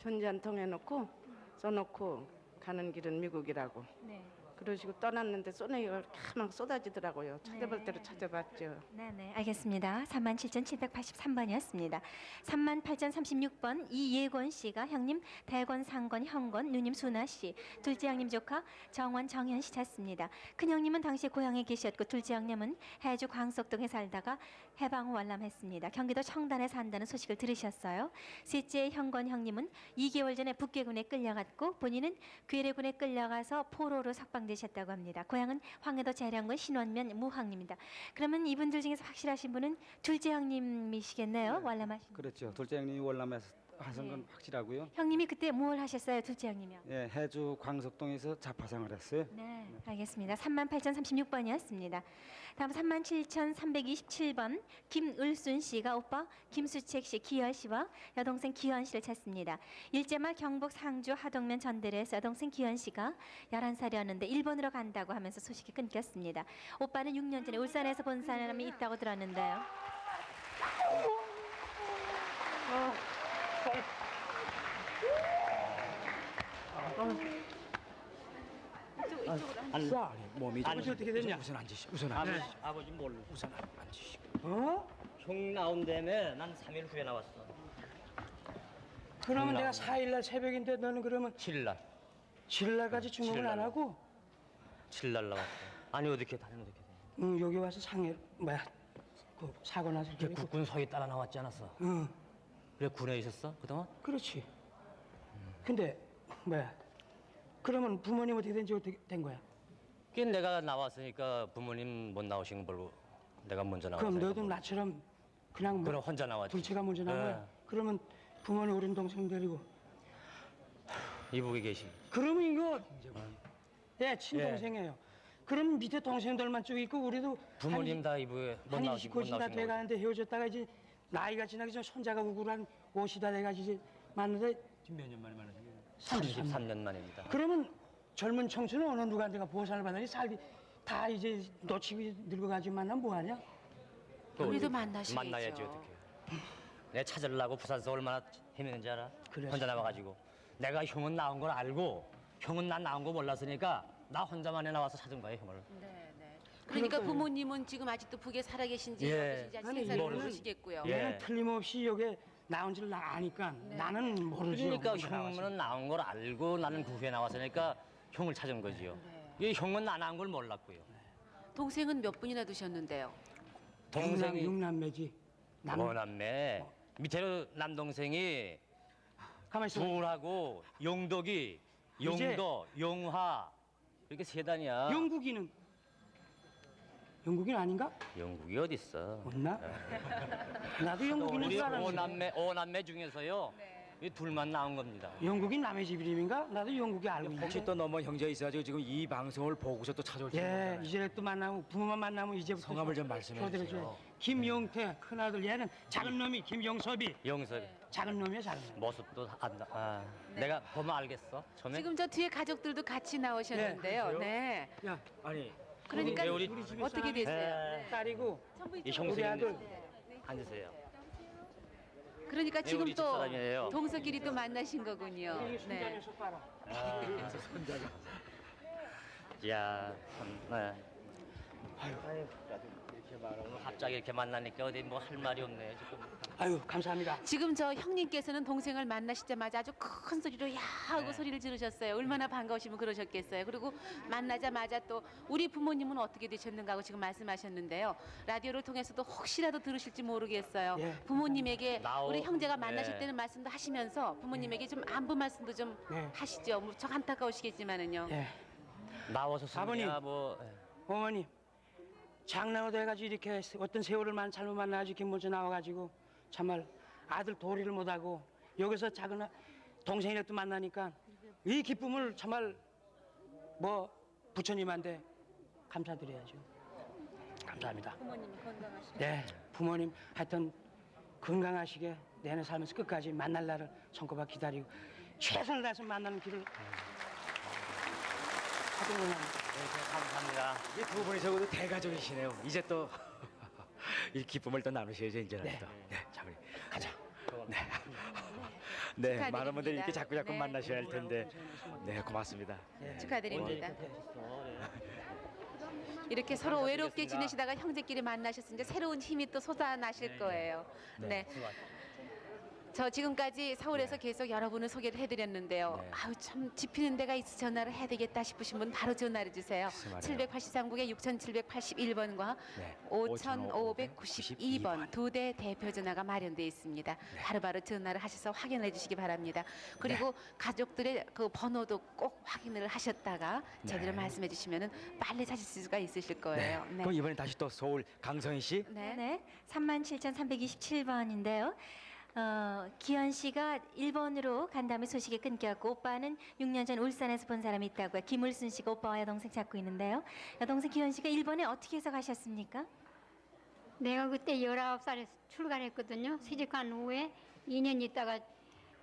[SPEAKER 14] 편지 한 통 해놓고 써놓고 가는 길은 미국이라고.
[SPEAKER 13] 네.
[SPEAKER 14] 그러시고 떠났는데 소나기가 막 쏟아지더라고요. 찾아볼 대로 찾아봤죠.
[SPEAKER 13] 네네, 알겠습니다. 37,783번이었습니다. 38,036번 이예권 씨가 형님 대권, 상권, 형권, 누님 수나 씨, 둘째 형님 조카 정원, 정현 씨 찾습니다. 큰형님은 당시에 고향에 계셨고 둘째 형님은 해주 광석동에 살다가 해방 후 월남했습니다. 경기도 청단에 산다는 소식을 들으셨어요. 셋째 형권 형님은 2개월 전에 북괴군에 끌려갔고 본인은 괴뢰군에 끌려가서 포로로 석방되셨다고 합니다. 고향은 황해도 재량군 신원면 무항입니다. 그러면 이분들 중에서 확실하신 분은 둘째 형님이시겠네요. 월남하신.
[SPEAKER 24] 그렇죠. 둘째 형님이 월남에서 하신 건 확실하고요.
[SPEAKER 13] 형님이 그때 뭘 하셨어요, 둘째 형님이요?
[SPEAKER 24] 예, 해주 광석동에서 자파상을 했어요.
[SPEAKER 13] 네, 알겠습니다. 38,036번이었습니다. 다음 37,327번 김을순 씨가 오빠 김수책 씨, 기열 씨와 여동생 기현 씨를 찾습니다. 일제말 경북 상주 하동면 전대로에서 여동생 기현 씨가 11살이었는데 일본으로 간다고 하면서 소식이 끊겼습니다. 오빠는 6년 전에 울산에서 본 사람이 있다고 들었는데요.
[SPEAKER 4] 몸이
[SPEAKER 25] 아버지 어떻게 되냐?
[SPEAKER 4] 우선 앉으시고 우선 앉으시고
[SPEAKER 25] 아버지 몰라.
[SPEAKER 4] 우선 앉으시고.
[SPEAKER 25] 어? 형 나온 다음에 난 3일 후에 나왔어.
[SPEAKER 26] 그러면 내가 4일날 새벽인데 너는 그러면
[SPEAKER 25] 7일날.
[SPEAKER 26] 7일날까지 중국을 안 하고?
[SPEAKER 25] 7날 나왔어. 아니 어떻게 다른 어떻게 돼?
[SPEAKER 26] 응, 여기 와서 상해 그 사고 나서
[SPEAKER 25] 국군 서기 따라 나왔지 않았어?
[SPEAKER 26] 응.
[SPEAKER 25] 그래 군에 있었어 그동안?
[SPEAKER 26] 그렇지. 근데 그러면 부모님 어떻게 된지 어떻게 된 거야?
[SPEAKER 25] 그 내가 나왔으니까 부모님 못 나오신 걸로 내가 먼저 나왔어.
[SPEAKER 26] 그럼 너도 나처럼 그냥
[SPEAKER 25] 그럼 혼자 나왔지.
[SPEAKER 26] 둘째가 먼저 나온 거야? 그러면 부모님 어린 동생 데리고
[SPEAKER 25] 이북에 계시.
[SPEAKER 26] 그러면 이거 친동생이에요. 그럼 밑에 동생들만 쭉 있고 우리도
[SPEAKER 25] 부모님 다 이북에 못
[SPEAKER 26] 한
[SPEAKER 25] 나오신
[SPEAKER 26] 20곳이 다 돼가는데 헤어졌다가 이제 나이가 지나기 전에 손자가 우울한 50이 다 돼가지고 이제 만났는데
[SPEAKER 25] 지금 몇 년 만에 만나신 거예요?
[SPEAKER 26] 33년
[SPEAKER 25] 만입니다.
[SPEAKER 26] 그러면 젊은 청춘은 어느 누구한테가 보살을 받으니 살이 다 이제 놓치고 늙어가지고 만나면 뭐하냐?
[SPEAKER 5] 우리도 만나셔야죠.
[SPEAKER 25] 만나야지 어떻게. 내가 찾으려고 부산서 얼마나 헤매는지 알아?
[SPEAKER 26] 그래.
[SPEAKER 25] 혼자 나와가지고. 내가 형은 나온 걸 알고 형은 난 나온 거 몰랐으니까 나 혼자만에 나와서 찾은 거야 형을.
[SPEAKER 5] 그러니까 부모님은 지금 아직도 북에 살아계신지
[SPEAKER 25] 예.
[SPEAKER 5] 계신지
[SPEAKER 26] 아니,
[SPEAKER 5] 생사를
[SPEAKER 26] 얘는
[SPEAKER 5] 모르시겠고요.
[SPEAKER 26] 얘는 틀림없이 여기 나온 줄 아니까 나는 모르죠.
[SPEAKER 25] 그러니까
[SPEAKER 26] 어디서 나왔어요.
[SPEAKER 25] 형은 나온 걸 알고 나는 그 후에 나왔으니까 형을 찾은 거지요. 이 형은 안 한 걸 몰랐고요.
[SPEAKER 5] 동생은 몇 분이나 두셨는데요?
[SPEAKER 25] 동생이
[SPEAKER 26] 6남매지.
[SPEAKER 25] 남매 밑에로 남동생이
[SPEAKER 26] 가만 있어.
[SPEAKER 25] 둘하고 용덕이,
[SPEAKER 26] 이제-
[SPEAKER 25] 용도, 용화 이렇게 세 단이야.
[SPEAKER 26] 영국이는 아닌가?
[SPEAKER 25] 영국이 어디 있어?
[SPEAKER 26] 없나? 나도 영국인인
[SPEAKER 25] 우리
[SPEAKER 26] 줄 알았는데.
[SPEAKER 25] 오남매 중에서요. 이 둘만 나온 겁니다.
[SPEAKER 26] 영국인 남의 집 이름인가? 나도 영국이 알고 있는데.
[SPEAKER 4] 혹시 또 너머 형제 있어가지고 지금 이 방송을 보고서 또 찾아올지
[SPEAKER 26] 예,
[SPEAKER 4] 몰라요.
[SPEAKER 26] 이제 또 만나면 부모만 만나면 이제부터
[SPEAKER 4] 성함을 좀 말씀해
[SPEAKER 26] 초대를
[SPEAKER 4] 주세요.
[SPEAKER 26] 줘야지. 김용태 큰아들 얘는 작은 놈이 김용섭이
[SPEAKER 25] 영섭이
[SPEAKER 26] 작은 놈이야 작은 놈.
[SPEAKER 25] 모습도 안다. 아, 내가 보면 알겠어. 처음에.
[SPEAKER 5] 지금 저 뒤에 가족들도 같이 나오셨는데요. 네.
[SPEAKER 26] 야,
[SPEAKER 4] 아니
[SPEAKER 5] 그러니까
[SPEAKER 25] 우리
[SPEAKER 5] 어떻게 됐어요?
[SPEAKER 25] 네.
[SPEAKER 26] 딸이고
[SPEAKER 25] 이
[SPEAKER 26] 우리
[SPEAKER 25] 형수님
[SPEAKER 26] 아들.
[SPEAKER 25] 앉으세요.
[SPEAKER 5] 그러니까
[SPEAKER 25] 네,
[SPEAKER 5] 지금
[SPEAKER 25] 우리
[SPEAKER 5] 또
[SPEAKER 25] 집사람이에요.
[SPEAKER 5] 동서끼리 또 만나신 거군요. 네.
[SPEAKER 25] 야, 참, 네. 이렇게 말하면 갑자기 이렇게 만나니까 어디 뭐 할 말이 없네 지금.
[SPEAKER 26] 아유, 감사합니다.
[SPEAKER 5] 지금 저 형님께서는 동생을 만나시자마자 아주 큰 소리로 야 하고
[SPEAKER 25] 네.
[SPEAKER 5] 소리를 지르셨어요. 얼마나 반가우시면 그러셨겠어요. 그리고 만나자마자 또 우리 부모님은 어떻게 되셨는가 하고 지금 말씀하셨는데요. 라디오를 통해서도 혹시라도 들으실지 모르겠어요.
[SPEAKER 26] 예.
[SPEAKER 5] 부모님에게 우리 형제가 만나실
[SPEAKER 25] 네.
[SPEAKER 5] 때는 말씀도 하시면서 부모님에게 좀 안부 말씀도 좀
[SPEAKER 26] 네.
[SPEAKER 5] 하시죠. 무척 안타까우시겠지만은요.
[SPEAKER 26] 예.
[SPEAKER 25] 나와서
[SPEAKER 26] 아버님.
[SPEAKER 25] 승리야 뭐.
[SPEAKER 26] 어머님 장나오도 해가지고 이렇게 어떤 세월을 잘못 만나가지고 김문수 나와가지고 정말 아들 도리를 못하고 여기서 작은 동생이라도 만나니까 이 기쁨을 정말 뭐 부처님한테 감사드려야죠. 감사합니다.
[SPEAKER 13] 부모님이 건강하시고.
[SPEAKER 26] 네, 부모님 하여튼 건강하시게 내내 살면서 끝까지 만날 날을 손꼽아 기다리고 최선을 다해서 만나는 길을 하도록 합니다.
[SPEAKER 25] 감사합니다.
[SPEAKER 4] 이 두 분이 적어도 대가족이시네요. 이제 또 이 기쁨을 또 나누셔야죠 이제는 또. 네, 자 우리 가자. 네. 네,
[SPEAKER 5] 축하드립니다.
[SPEAKER 4] 많은 분들이 이렇게 자꾸
[SPEAKER 5] 네.
[SPEAKER 4] 만나셔야 할 텐데. 네, 고맙습니다.
[SPEAKER 5] 축하드립니다. 이렇게 서로 외롭게 지내시다가 형제끼리 만나셨으니 이제 새로운 힘이 또 솟아나실 거예요. 네. 저 지금까지 서울에서 계속 여러분을 소개를 해드렸는데요. 아우 참 집히는 데가 있어 전화를 해야 되겠다 싶으신 분 바로 전화를 주세요. 783국에 6781번과
[SPEAKER 4] 네.
[SPEAKER 5] 5592번 두 대 대표 전화가 마련되어 있습니다. 바로바로 전화를 하셔서 확인해 주시기 바랍니다. 그리고 가족들의 그 번호도 꼭 확인을 하셨다가 제대로 말씀해 주시면은 빨리 찾을 수가 있으실 거예요. 네.
[SPEAKER 4] 그럼 이번엔 다시 또 서울 강성희 씨.
[SPEAKER 13] 네. 37,327번인데요. 기현 씨가 일본으로 간 다음에 소식이 끊겼고 오빠는 6년 전 울산에서 본 사람이 있다고요. 김울순 씨가 오빠와 여동생 찾고 있는데요. 여동생 기현 씨가 일본에 어떻게 해서 가셨습니까?
[SPEAKER 11] 내가 그때 19살에 출간했거든요. 시집간 후에 2년 있다가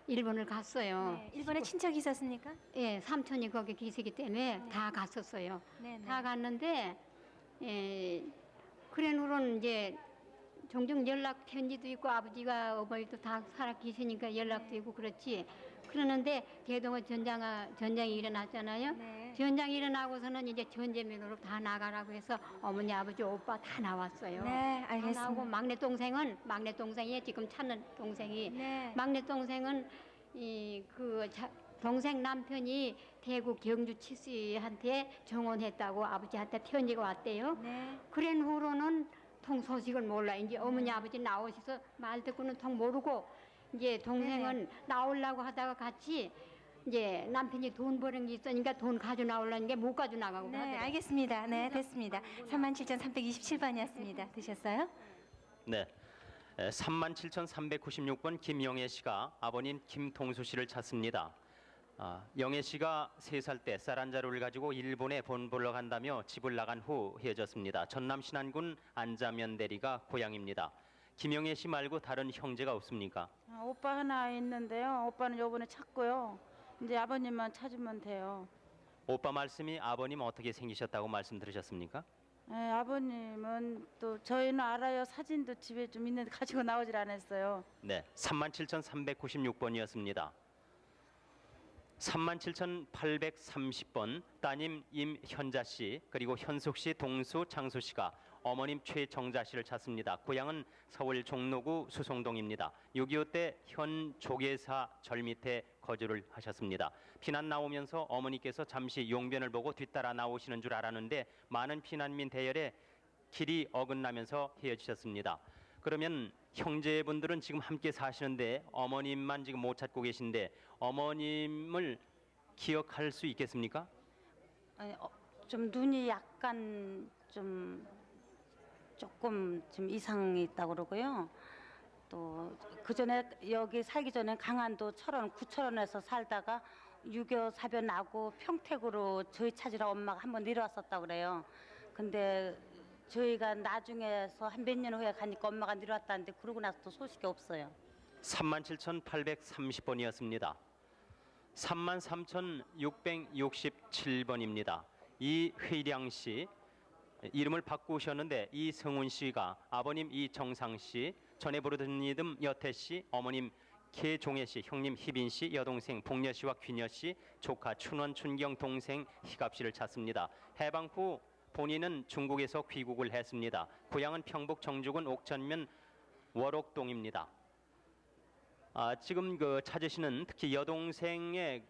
[SPEAKER 11] 일본을 갔어요.
[SPEAKER 13] 네, 일본에 친척이 있었습니까?
[SPEAKER 11] 예, 삼촌이 거기 계시기 때문에 다 갔었어요. 다 갔는데 그런 후로는 이제 종종 연락 편지도 있고 아버지가 어머니도 다 살아 계시니까 연락도 있고 그렇지. 그러는데 대동호 전장이 일어났잖아요. 전장이 일어나고서는 이제 전제면으로 다 나가라고 해서 어머니, 아버지, 오빠 다 나왔어요.
[SPEAKER 13] 네, 알겠습니다.
[SPEAKER 11] 다 나오고 막내 동생이 지금 찾는 동생이 막내 동생은 동생 남편이 대구 경주 치수한테 정혼했다고 아버지한테 편지가 왔대요. 그런 후로는 통 소식을 몰라. 이제 어머니 아버지 나오셔서 말 듣고는 통 모르고 이제 동생은 나오려고 하다가 같이 이제 남편이 돈 버는 게 있으니까 돈 가져 나오려는 게 못 가져 나가고
[SPEAKER 13] 네,
[SPEAKER 11] 하더라고요.
[SPEAKER 13] 알겠습니다. 네, 됐습니다. 37,327번이었습니다. 되셨어요?
[SPEAKER 6] 네. 37,396번 김영애 씨가 아버님 김동수 씨를 찾습니다. 영애 씨가 3살 때 쌀 한 자루를 가지고 일본에 본보러 간다며 집을 나간 후 헤어졌습니다. 전남 신안군 안자면 대리가 고향입니다. 김영애 씨 말고 다른 형제가 없습니까?
[SPEAKER 15] 오빠 하나 있는데요. 오빠는 요번에 찾고요. 이제 아버님만 찾으면 돼요.
[SPEAKER 6] 오빠 말씀이 아버님 어떻게 생기셨다고 말씀 들으셨습니까?
[SPEAKER 15] 네, 아버님은 또 저희는 알아요. 사진도 집에 좀 있는데 가지고 나오질 않았어요.
[SPEAKER 6] 네. 37,396번이었습니다. 37,830번 따님 임현자 씨 그리고 현숙 씨 동수 장수 씨가 어머님 최정자 씨를 찾습니다. 고향은 서울 종로구 수송동입니다. 6.25 때 현 조계사 절 밑에 거주를 하셨습니다. 피난 나오면서 어머니께서 잠시 용변을 보고 뒤따라 나오시는 줄 알았는데 많은 피난민 대열에 길이 어긋나면서 헤어지셨습니다. 그러면 형제분들은 지금 함께 사시는데 어머님만 지금 못 찾고 계신데 어머님을 기억할 수 있겠습니까?
[SPEAKER 7] 좀 눈이 약간 조금 좀 이상이 있다고 그러고요. 또 그 전에 여기 살기 전에 강안도 구철원에서 살다가 6.25 사변 나고 평택으로 저희 찾으러 엄마가 한번 내려왔었다고 그래요. 근데 저희가 나중에서 한 몇 년 후에 가니까 엄마가 내려왔다는데 그러고 나서 또 소식이 없어요.
[SPEAKER 6] 37,830번이었습니다. 33,667번입니다. 이회량 씨 이름을 바꾸셨는데 이성훈 씨가 아버님 이정상 씨, 전에 부르던 이름 여태 씨, 어머님 계종혜 씨, 형님 희빈 씨, 여동생 복녀 씨와 귀녀 씨, 조카 춘원, 춘경, 동생 희갑 씨를 찾습니다. 해방 후 본인은 중국에서 귀국을 했습니다. 고향은 평북 정주군 옥천면 월옥동입니다. 지금 그 찾으시는 특히 여동생의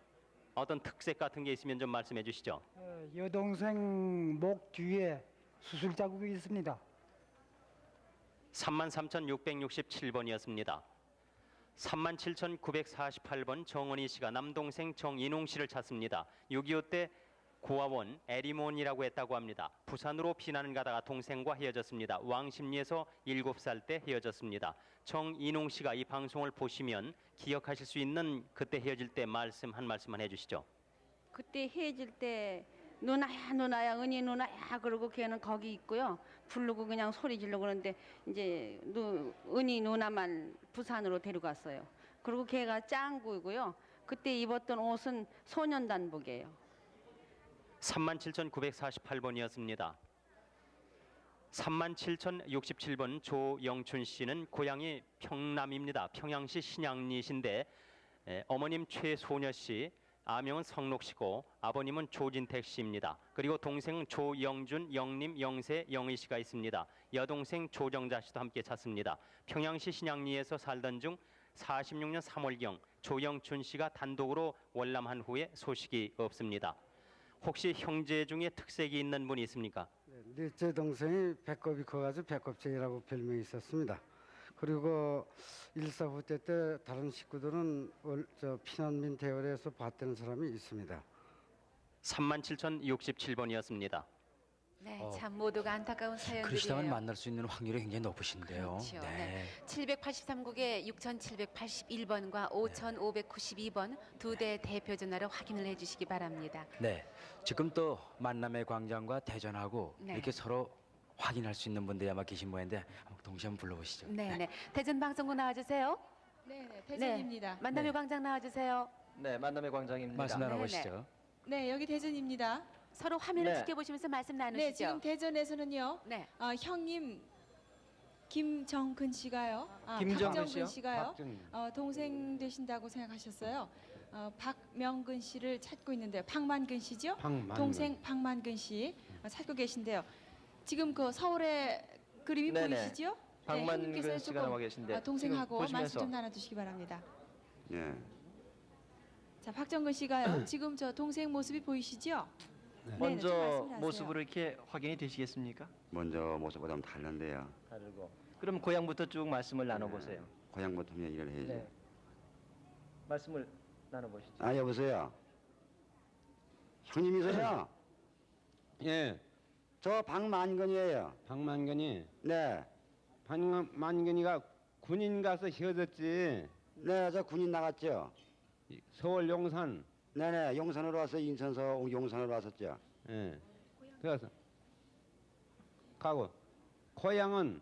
[SPEAKER 6] 어떤 특색 같은 게 있으면 좀 말씀해 주시죠.
[SPEAKER 10] 여동생 목 뒤에 수술 자국이 있습니다.
[SPEAKER 6] 33,667번이었습니다. 37,948번 정원희 씨가 남동생 정인홍 씨를 찾습니다. 6.25 때 고아원 에리몬이라고 했다고 합니다. 부산으로 피난을 가다가 동생과 헤어졌습니다. 왕십리에서 7살 때 헤어졌습니다. 정인홍 씨가 이 방송을 보시면 기억하실 수 있는 그때 헤어질 때 한 말씀만 해주시죠.
[SPEAKER 23] 그때 헤어질 때 누나야 누나야 은희 누나야 그러고 걔는 거기 있고요. 부르고 그냥 소리 지르고 그러는데 이제 은희 누나만 부산으로 데려갔어요. 그리고 걔가 짱구이고요. 그때 입었던 옷은 소년단복이에요.
[SPEAKER 6] 37,948번이었습니다. 37,067번 조영춘 씨는 고향이 평남입니다. 평양시 신양리신데 어머님 최소녀 씨, 아명은 성록 씨고 아버님은 조진택 씨입니다. 그리고 동생은 조영준, 영림, 영세, 영희 씨가 있습니다. 여동생 조정자 씨도 함께 찾습니다. 평양시 신양리에서 살던 중 46년 3월경 조영춘 씨가 단독으로 월남한 후에 소식이 없습니다. 혹시 형제 중에 특색이 있는 분이 있습니까?
[SPEAKER 21] 넷째 동생이 배꼽이 커가지고 배꼽쟁이라고 별명이 있었습니다. 그리고 1.4 후퇴 때 다른 식구들은 피난민 대열에서 봤다는 사람이 있습니다.
[SPEAKER 6] 37,067번이었습니다.
[SPEAKER 5] 네, 참 모두가 안타까운 사연들이에요.
[SPEAKER 4] 그리스도만 만날 수 있는 확률이 굉장히 높으신데요.
[SPEAKER 5] 그렇죠. 네. 783국에 6,781번과 5,592번 두 대 대표 전화로 확인을 해주시기 바랍니다.
[SPEAKER 4] 네, 지금 또 만남의 광장과 대전하고
[SPEAKER 5] 네.
[SPEAKER 4] 이렇게 서로 확인할 수 있는 분들이 아마 계신 모양인데 동시에 한번 불러보시죠.
[SPEAKER 5] 네, 네. 대전 방송국 나와주세요.
[SPEAKER 17] 네, 대전입니다.
[SPEAKER 5] 네. 만남의 광장 나와주세요.
[SPEAKER 17] 네, 만남의 광장입니다.
[SPEAKER 4] 말씀 나눠보시죠.
[SPEAKER 17] 네, 여기 대전입니다.
[SPEAKER 5] 서로 화면을
[SPEAKER 17] 네.
[SPEAKER 5] 지켜보시면서 말씀 나누시죠.
[SPEAKER 17] 네, 지금 대전에서는요.
[SPEAKER 5] 네.
[SPEAKER 17] 형님 김정근 씨가요.
[SPEAKER 10] 김정근 씨요?
[SPEAKER 17] 씨가요. 동생 되신다고 생각하셨어요. 박명근 씨를 찾고 있는데요. 박만근 씨죠?
[SPEAKER 10] 박만근.
[SPEAKER 17] 동생 박만근 씨 찾고 계신데요. 지금 그 서울에 그림이
[SPEAKER 10] 네네.
[SPEAKER 17] 보이시죠?
[SPEAKER 10] 박만근
[SPEAKER 17] 형님께서
[SPEAKER 10] 씨가
[SPEAKER 17] 조금,
[SPEAKER 10] 나와 계신데
[SPEAKER 17] 동생하고
[SPEAKER 10] 지금
[SPEAKER 17] 말씀
[SPEAKER 10] 보시면서.
[SPEAKER 17] 좀 나눠주시기 바랍니다.
[SPEAKER 19] 예.
[SPEAKER 17] 자, 박정근 씨가요. 지금 저 동생 모습이 보이시죠? 네, 좀
[SPEAKER 10] 먼저
[SPEAKER 17] 말씀을
[SPEAKER 10] 모습으로 이렇게 확인이 되시겠습니까?
[SPEAKER 19] 먼저 모습보다 좀 다른데요.
[SPEAKER 10] 다르고. 그럼 고향부터 쭉 말씀을 나눠보세요.
[SPEAKER 19] 고향부터 얘기를 해야지.
[SPEAKER 10] 네. 말씀을 나눠보시죠.
[SPEAKER 19] 아 여보세요. 형님이세요?
[SPEAKER 20] 예.
[SPEAKER 19] 저 박만근이에요.
[SPEAKER 20] 박만근이.
[SPEAKER 19] 네.
[SPEAKER 20] 박만근이가 군인 가서 헤어졌지.
[SPEAKER 19] 네, 저 군인 나갔죠.
[SPEAKER 20] 서울 용산.
[SPEAKER 19] 네네, 용산으로 와서 인천서 용산으로 왔었죠.
[SPEAKER 20] 예. 그래서 가고 고향은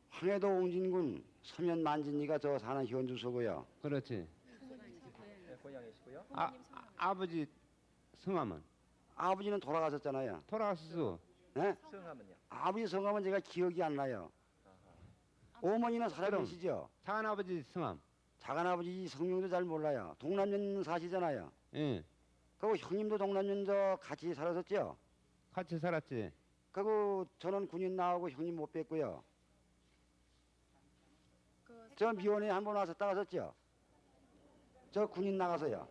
[SPEAKER 19] 황해도 옹진군 서면 만진이가 저 사는 현주소고요.
[SPEAKER 20] 그렇지.
[SPEAKER 10] 네, 고향이시고요.
[SPEAKER 20] 아버지 성함은?
[SPEAKER 19] 아버지는 돌아가셨잖아요.
[SPEAKER 20] 돌아갔어.
[SPEAKER 19] 네?
[SPEAKER 10] 성함은요?
[SPEAKER 19] 아버지 성함은 제가 기억이 안 나요. 어머니는 살아계시죠?
[SPEAKER 20] 작은 아버지 성함?
[SPEAKER 19] 작은 아버지 성명도 잘 몰라요. 동남면 사시잖아요.
[SPEAKER 20] 예,
[SPEAKER 19] 그 형님도 동남년 같이 살았었죠?
[SPEAKER 20] 같이 살았지.
[SPEAKER 19] 그리고 저는 군인 나오고 형님 못 뵀고요. 저 미원에 한 번 와서 따갔었죠? 저 군인 나가서요.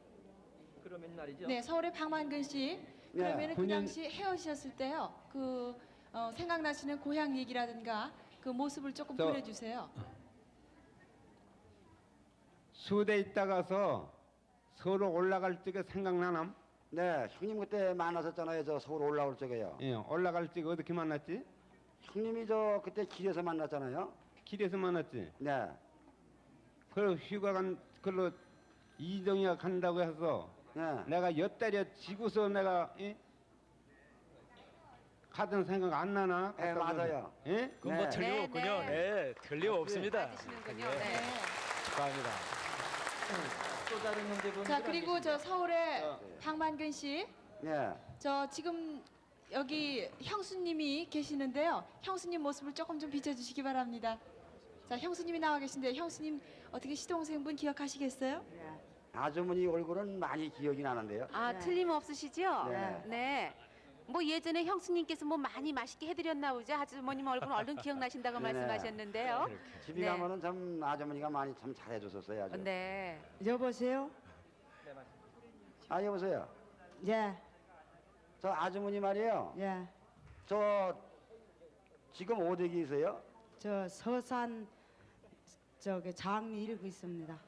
[SPEAKER 10] 그러면 말이죠.
[SPEAKER 17] 네, 서울의 박만근 씨. 그러면은 그
[SPEAKER 20] 군인-
[SPEAKER 17] 당시 헤어지셨을 때요. 생각나시는 고향 얘기라든가 그 모습을 조금
[SPEAKER 20] 저-
[SPEAKER 17] 보내주세요.
[SPEAKER 20] 수대 있다가서 서울 올라갈 적에 생각나남?
[SPEAKER 19] 네, 형님 그때 만났었잖아요. 저 서울 올라올 적에요.
[SPEAKER 20] 예, 올라갈 적에 어떻게 만났지?
[SPEAKER 19] 형님이 저 그때 길에서 만났잖아요.
[SPEAKER 20] 길에서 만났지.
[SPEAKER 19] 네.
[SPEAKER 20] 그 휴가 간 그걸로 이정이가 간다고 해서
[SPEAKER 19] 네.
[SPEAKER 20] 내가 엿다려 지고서 내가 가던 생각 안 나나?
[SPEAKER 19] 네, 맞아요.
[SPEAKER 20] 예?
[SPEAKER 4] 그건 뭐 틀림없군요. 네, 틀림없습니다.
[SPEAKER 5] 맞으시는군요.
[SPEAKER 4] 예.
[SPEAKER 5] 네.
[SPEAKER 4] 축하합니다.
[SPEAKER 10] 또 다른 형제분.
[SPEAKER 17] 자, 그리고 저 서울의 박만근 씨.
[SPEAKER 19] 네.
[SPEAKER 17] 저 지금 여기 형수님이 계시는데요. 형수님 모습을 조금 좀 비춰주시기 바랍니다. 자, 형수님이 나와 계신데 형수님 어떻게 시동생분 기억하시겠어요?
[SPEAKER 19] 아주머니 얼굴은 많이 기억이 나는데요.
[SPEAKER 5] 아, 틀림없으시죠?
[SPEAKER 19] 네.
[SPEAKER 5] 네. 뭐 예전에 형수님께서 뭐 많이 맛있게 해드렸나 보죠. 아주머님 얼굴 얼른 기억나신다고
[SPEAKER 19] 네네.
[SPEAKER 5] 말씀하셨는데요.
[SPEAKER 19] 집에
[SPEAKER 5] 네.
[SPEAKER 19] 가면은 참 아주머니가 많이 참 잘해줬었어요. 아주.
[SPEAKER 5] 네.
[SPEAKER 12] 여보세요?
[SPEAKER 19] 아 여보세요.
[SPEAKER 12] 예.
[SPEAKER 19] 저 아주머니 말이에요.
[SPEAKER 12] 예.
[SPEAKER 19] 저 지금 어디 계세요?
[SPEAKER 12] 저 서산 저기 장리 일고 있습니다.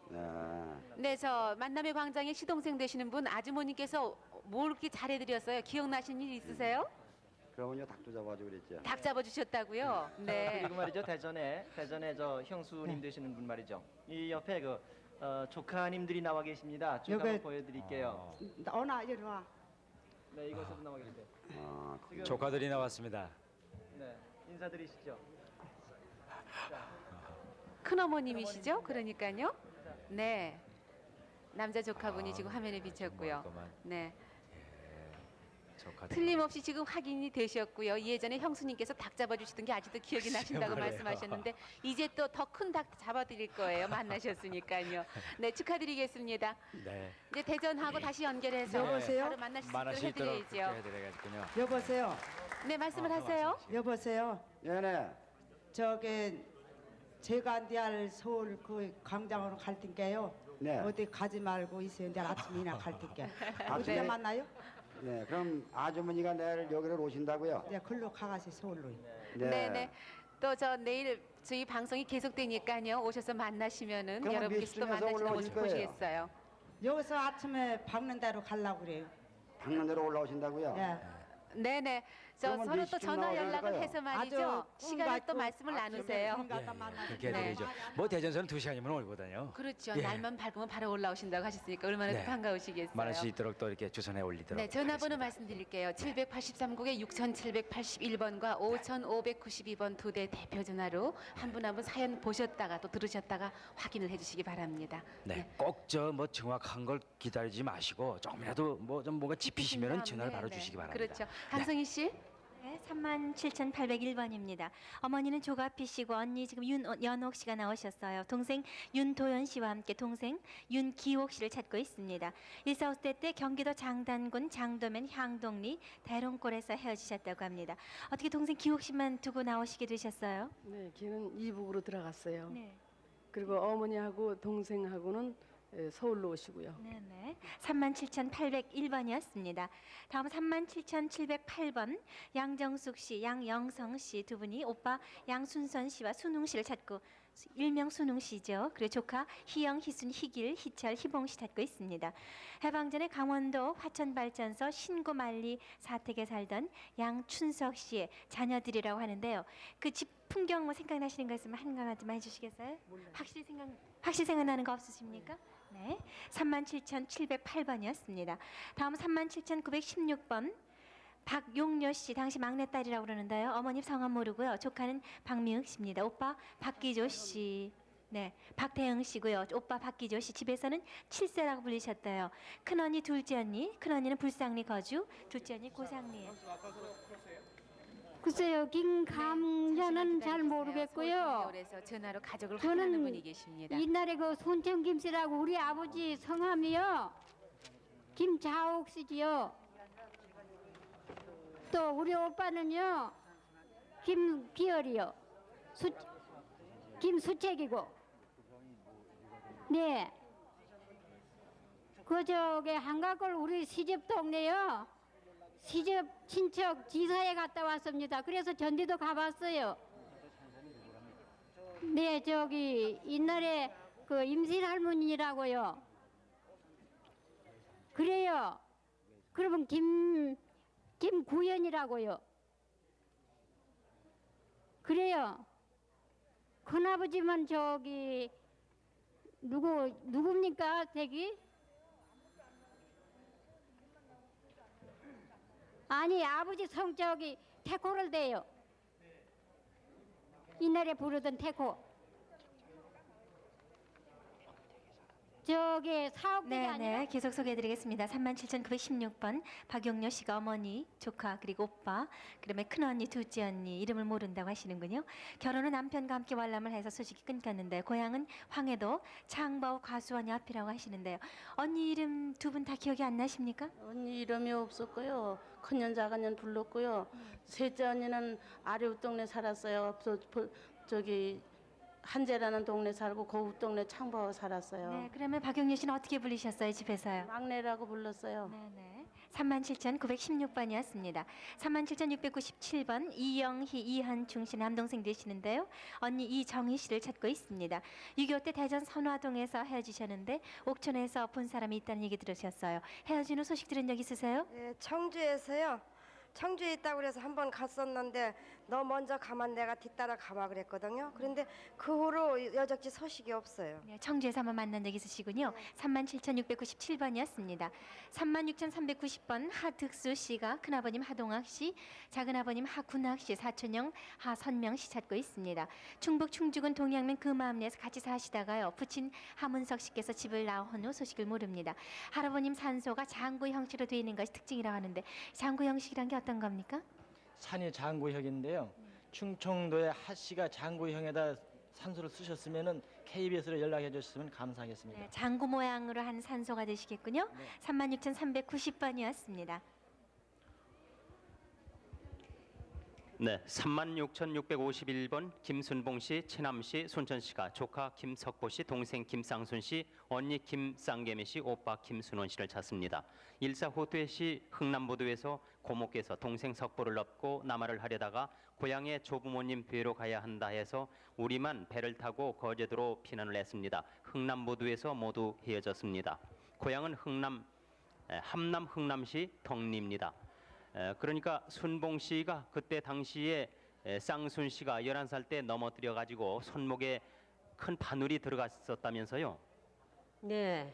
[SPEAKER 19] 네.
[SPEAKER 5] 네, 저 만남의 광장에 시동생 되시는 분 아주머니께서 뭘 이렇게 잘해드렸어요? 기억나시는 일 있으세요?
[SPEAKER 19] 그러면요 닭도 잡아주고 그랬죠.
[SPEAKER 5] 닭 잡아주셨다고요? 네.
[SPEAKER 10] 그리고 말이죠 대전에 저 형수님 되시는 분 말이죠. 이 옆에 조카님들이 나와 계십니다. 쭉 한번 보여드릴게요.
[SPEAKER 12] 오나 이리 와.
[SPEAKER 10] 네, 이곳에도 나와 계세요. 지금-
[SPEAKER 4] 조카들이 나왔습니다.
[SPEAKER 10] 네, 인사드리시죠.
[SPEAKER 5] 큰어머님이시죠? 그러니까요. 네. 남자 조카분이 지금 화면에 비쳤고요. 네.
[SPEAKER 4] 조카들.
[SPEAKER 5] 틀림없이 지금 확인이 되셨고요. 예전에 형수님께서 닭 잡아주시던 게 아직도 기억이 나신다고
[SPEAKER 4] 그래요.
[SPEAKER 5] 말씀하셨는데 이제 또 더 큰 닭 잡아드릴 거예요. 만나셨으니까요. 네, 축하드리겠습니다.
[SPEAKER 4] 네.
[SPEAKER 5] 이제 대전하고 다시 연결해서
[SPEAKER 12] 여보세요?
[SPEAKER 5] 바로 만날 수
[SPEAKER 4] 만날 수
[SPEAKER 5] 있도록
[SPEAKER 4] 있도록 그렇게
[SPEAKER 5] 해드려야죠.
[SPEAKER 4] 해드려야겠군요.
[SPEAKER 12] 여보세요.
[SPEAKER 5] 네, 말씀을 하세요.
[SPEAKER 12] 여보세요.
[SPEAKER 19] 네네.
[SPEAKER 12] 저기 제가 내일 서울 그 광장으로 갈 텐게요.
[SPEAKER 19] 네.
[SPEAKER 12] 어디 가지 말고 있어요. 내일 아침이나 갈 텐게.
[SPEAKER 19] 아침에?
[SPEAKER 12] 어디에 만나요?
[SPEAKER 19] 네. 그럼 아주머니가 내일 여기를 오신다고요?
[SPEAKER 12] 네, 글로 가가시 서울로.
[SPEAKER 5] 네, 네. 또 저 내일 저희 방송이 계속되니까요. 오셔서 만나시면은
[SPEAKER 12] 그럼
[SPEAKER 5] 여러분께서 또
[SPEAKER 12] 몇 시쯤에서
[SPEAKER 5] 만나시는 모습
[SPEAKER 12] 올라오실 거예요?
[SPEAKER 5] 보시겠어요.
[SPEAKER 12] 여기서 아침에 박는 대로 가려고 그래요.
[SPEAKER 19] 박는 대로 올라오신다고요?
[SPEAKER 12] 예.
[SPEAKER 5] 네네. 저
[SPEAKER 19] 그러면
[SPEAKER 5] 서로
[SPEAKER 19] 몇
[SPEAKER 5] 또
[SPEAKER 19] 시쯤
[SPEAKER 5] 전화
[SPEAKER 19] 나와야
[SPEAKER 5] 연락을
[SPEAKER 19] 될까요?
[SPEAKER 5] 해서 말이죠.
[SPEAKER 12] 아주
[SPEAKER 5] 시간을 또
[SPEAKER 12] 꿈같고
[SPEAKER 5] 말씀을
[SPEAKER 12] 아침에
[SPEAKER 5] 나누세요.
[SPEAKER 12] 꿈 같다
[SPEAKER 4] 그렇게
[SPEAKER 5] 네.
[SPEAKER 4] 해드리죠. 뭐 대전서는 2시간이면 오거든요.
[SPEAKER 5] 그렇죠.
[SPEAKER 4] 예.
[SPEAKER 5] 날만 밝으면 바로 올라오신다고 하셨으니까 얼마나
[SPEAKER 4] 네.
[SPEAKER 5] 또 반가우시겠어요.
[SPEAKER 4] 만날 수 있도록 또 이렇게 주선해 올리도록.
[SPEAKER 5] 네, 전화번호 말씀드릴게요. 783국에 6781번과 5592번 두 대 대표 전화로 한 분 한 분 사연 보셨다가 또 들으셨다가 확인을 해주시기 바랍니다.
[SPEAKER 4] 네, 꼭 저 뭐 정확한 걸 기다리지 마시고 조금이라도 뭐 좀 뭔가 짚히시면은 전화를 바로 주시기 바랍니다.
[SPEAKER 5] 그렇죠. 한성희 씨.
[SPEAKER 13] 네, 37,801번입니다. 어머니는 조가피 씨고 언니 지금 윤연옥 씨가 나오셨어요. 동생 윤도연 씨와 함께 동생 윤기옥 씨를 찾고 있습니다. 145대 때 경기도 장단군 장도면 향동리 대롱골에서 헤어지셨다고 합니다. 어떻게 동생 기옥 씨만 두고 나오시게 되셨어요?
[SPEAKER 2] 네, 걔는 이북으로 들어갔어요.
[SPEAKER 13] 네.
[SPEAKER 2] 그리고 어머니하고 동생하고는 서울로 오시고요.
[SPEAKER 13] 네네. 37,801번이었습니다. 다음 37,708번 양정숙 씨, 양영성 씨 두 분이 오빠 양순선 씨와 순웅 씨를 찾고 일명 순웅 씨죠. 그리고 조카 희영, 희순, 희길, 희철, 희봉 씨 찾고 있습니다. 해방 전에 강원도 화천발전소 신고만리 사택에 살던 양춘석 씨의 자녀들이라고 하는데요. 그 집 풍경 뭐 생각나시는 거 있으면 한 가지만 해주시겠어요? 확실히 생각나는 거 없으십니까? 네, 37,708번이었습니다. 다음 37,916번 박용녀 씨, 당시 막내딸이라고 그러는데요. 어머님 성함 모르고요. 조카는 박미ық 씨입니다. 오빠 박기조 씨. 네, 박태영 씨고요. 오빠 박기조 씨 집에서는 7세라고 불리셨대요. 큰언니, 둘째 언니, 큰언니는 불상리 거주, 둘째 언니 고상리에.
[SPEAKER 11] 글쎄요, 김감자는 잘 모르겠고요.
[SPEAKER 5] 그래서 전화로 가족을 확인하는 분이
[SPEAKER 11] 저는
[SPEAKER 5] 계십니다.
[SPEAKER 11] 옛날에 그 손정김 씨라고 우리 아버지 성함이요. 김자옥 씨지요. 또 우리 오빠는요 김기열이요. 김수책이고. 네. 그저께 한가골 우리 시집 동네요. 시집 친척 지사에 갔다 왔습니다. 그래서 전주도 가봤어요. 네, 저기 옛날에 그 임실 할머니라고요. 그래요. 그러면 김구연이라고요. 그래요. 큰아버지만 저기 누굽니까 댁이? 아니 아버지 성 저기 태코를 대요. 옛날에 부르던 태코. 저기 사업들이
[SPEAKER 13] 네,
[SPEAKER 11] 아니라
[SPEAKER 13] 네. 계속 소개해드리겠습니다. 37,916번 박용녀 씨가 어머니, 조카 그리고 오빠, 그다음에 큰언니, 둘째 언니 이름을 모른다고 하시는군요. 결혼은 남편과 함께 월남을 해서 소식이 끊겼는데 고향은 황해도 창바오 과수원이 앞이라고 하시는데요. 언니 이름 두 분 다 기억이 안 나십니까?
[SPEAKER 14] 언니 이름이 없었고요. 큰년 작은년 불렀고요. 셋째 언니는 아래웃 동네 살았어요. 저기 한재라는 동네 살고 고읍 동네 창바오 살았어요.
[SPEAKER 13] 네, 그러면 박용녀 씨는 어떻게 불리셨어요, 집에서요?
[SPEAKER 14] 막내라고 불렀어요.
[SPEAKER 13] 네네. 37,916번이었습니다. 37,697번 이영희, 이한중 씨 남동생 되시는데요. 언니 이정희 씨를 찾고 있습니다. 6.25 때 대전 선화동에서 헤어지셨는데 옥천에서 본 사람이 있다는 얘기 들으셨어요. 헤어진 후 소식 들은 적 있으세요?
[SPEAKER 3] 네, 청주에서요. 청주에 있다고 그래서 한번 갔었는데 너 먼저 가만 내가 뒤따라 가봐 그랬거든요. 그런데 그 후로 여적지 소식이 없어요.
[SPEAKER 13] 네, 청주에서 한번 만난 적 있으시군요. 37,697번이었습니다. 36,390번 하득수 씨가 큰아버님 하동학 씨, 작은아버님 하군학 씨, 사촌형 하선명 씨 찾고 있습니다. 충북 충주군 동양면 금암리에서 같이 사시다가요. 부친 하문석 씨께서 집을 나온 후 소식을 모릅니다. 할아버님 산소가 장구 형식으로 되어 있는 것이 특징이라고 하는데 장구 형식이란 게 어떤 겁니까?
[SPEAKER 8] 산이 장구형인데요. 충청도의 하씨가 장구형에다 산소를 쓰셨으면은 KBS로 연락해 주셨으면 감사하겠습니다.
[SPEAKER 13] 네, 장구 모양으로 한 산소가 되시겠군요. 36,390번이었습니다.
[SPEAKER 6] 네, 36,651번 김순봉 씨, 친남 씨, 순천 씨가 조카 김석보 씨, 동생 김쌍순 씨, 언니 김쌍개미 씨, 오빠 김순원 씨를 찾습니다. 일사후퇴 시 흥남보도에서 고모께서 동생 석보를 업고 남하를 하려다가 고향에 조부모님 뵈러 가야 한다 해서 우리만 배를 타고 거제도로 피난을 했습니다. 흥남보도에서 모두 헤어졌습니다. 고향은 함남 흥남시 덕리입니다. 그러니까 순봉 씨가 그때 당시에 쌍순 씨가 11살 때 넘어뜨려 가지고 손목에 큰 바늘이 들어갔었다면서요?
[SPEAKER 9] 네,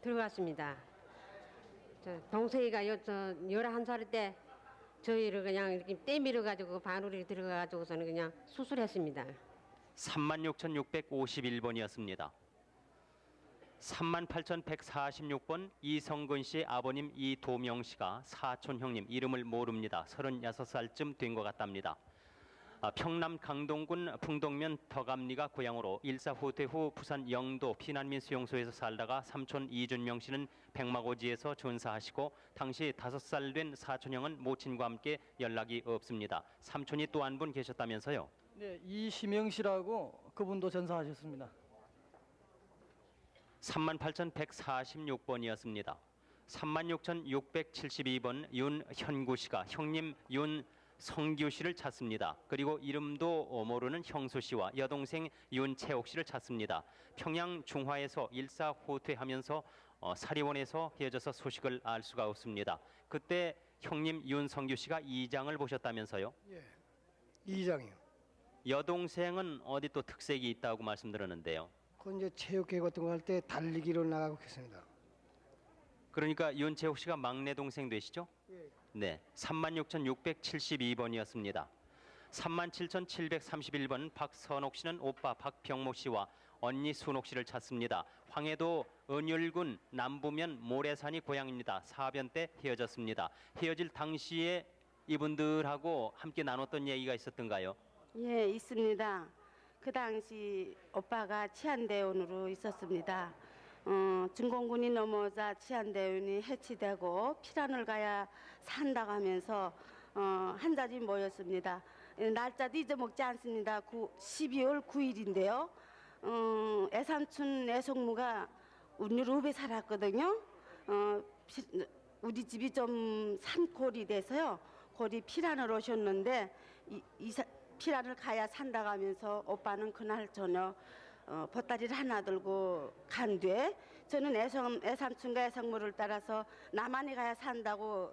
[SPEAKER 9] 들어갔습니다. 동생이가 11살 때 저희를 그냥 이렇게 떼밀어 가지고 바늘이 들어가 가지고서는 그냥 수술했습니다.
[SPEAKER 6] 36,651번이었습니다. 38,146번 이성근 씨의 아버님 이도명 씨가 사촌 형님 이름을 모릅니다. 36살쯤 된 것 같답니다. 평남 강동군 풍동면 덕암리가 고향으로 일사후퇴 후 부산 영도 피난민 수용소에서 살다가 삼촌 이준명 씨는 백마고지에서 전사하시고 당시 5살 된 사촌 형은 모친과 함께 연락이 없습니다. 삼촌이 또 한 분 계셨다면서요?
[SPEAKER 16] 네, 이시명 씨라고 그분도 전사하셨습니다.
[SPEAKER 6] 38,146번이었습니다. 36,672번 윤현구 씨가 형님 윤성규 씨를 찾습니다. 그리고 이름도 모르는 형수 씨와 여동생 윤채옥 씨를 찾습니다. 평양 중화에서 일사후퇴하면서 사리원에서 헤어져서 소식을 알 수가 없습니다. 그때 형님 윤성규 씨가 이장을 보셨다면서요?
[SPEAKER 18] 예, 이장이요.
[SPEAKER 6] 여동생은 어디 또 특색이 있다고 말씀드렸는데요.
[SPEAKER 18] 그 이제 체육회 같은 거 할 때 달리기로 나가고 했습니다.
[SPEAKER 6] 그러니까 윤채옥 씨가 막내 동생 되시죠? 네, 36,672번이었습니다. 37,731번 박선옥 씨는 오빠 박병모 씨와 언니 순옥 씨를 찾습니다. 황해도 은율군 남부면 모래산이 고향입니다. 사변 때 헤어졌습니다. 헤어질 당시에 이분들하고 함께 나눴던 얘기가 있었던가요?
[SPEAKER 14] 예, 있습니다. 그 당시 오빠가 치안대원으로 있었습니다.
[SPEAKER 1] 증공군이 넘어자 치안대원이 해치되고 피란을 가야 산다고 하면서 한 자리 모였습니다. 날짜도 잊어먹지 않습니다. 12월 9일인데요. 애삼촌 애송무가 우리 룹에 살았거든요. 우리 집이 좀 산골이 돼서요. 골이 피란을 오셨는데 피란을 가야 산다고 하면서 오빠는 그날 저녁 보따리를 하나 들고 간 뒤에 저는 애삼촌과 애성무를 따라서 남한에 가야 산다고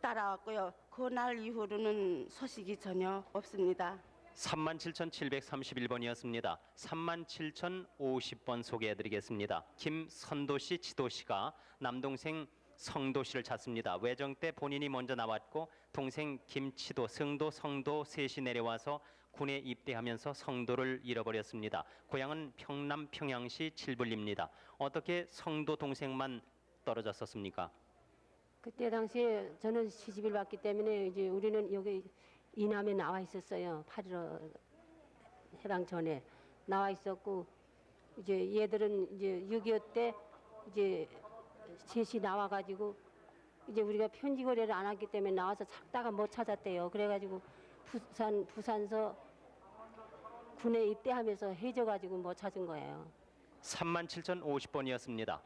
[SPEAKER 1] 따라왔고요. 그날 이후로는 소식이 전혀 없습니다.
[SPEAKER 6] 37,731번이었습니다. 37,050번 소개해드리겠습니다. 김선도씨, 지도씨가 남동생 성도씨를 찾습니다. 외정 때 본인이 먼저 나왔고 동생 김치도, 성도 셋이 내려와서 군에 입대하면서 성도를 잃어버렸습니다. 고향은 평남 평양시 칠불리입니다. 어떻게 성도 동생만 떨어졌었습니까?
[SPEAKER 9] 그때 당시에 저는 시집을 왔기 때문에 이제 우리는 여기 이남에 나와 있었어요. 8.15 해방 전에 나와 있었고 이제 얘들은 이제 6.25 때 이제 셋이 나와가지고 이제 우리가 편지 거래를 안 했기 때문에 나와서 찾다가 못 찾았대요. 그래가지고 부산서 군에 입대하면서 해져가지고 못 찾은 거예요.
[SPEAKER 6] 37,050번이었습니다.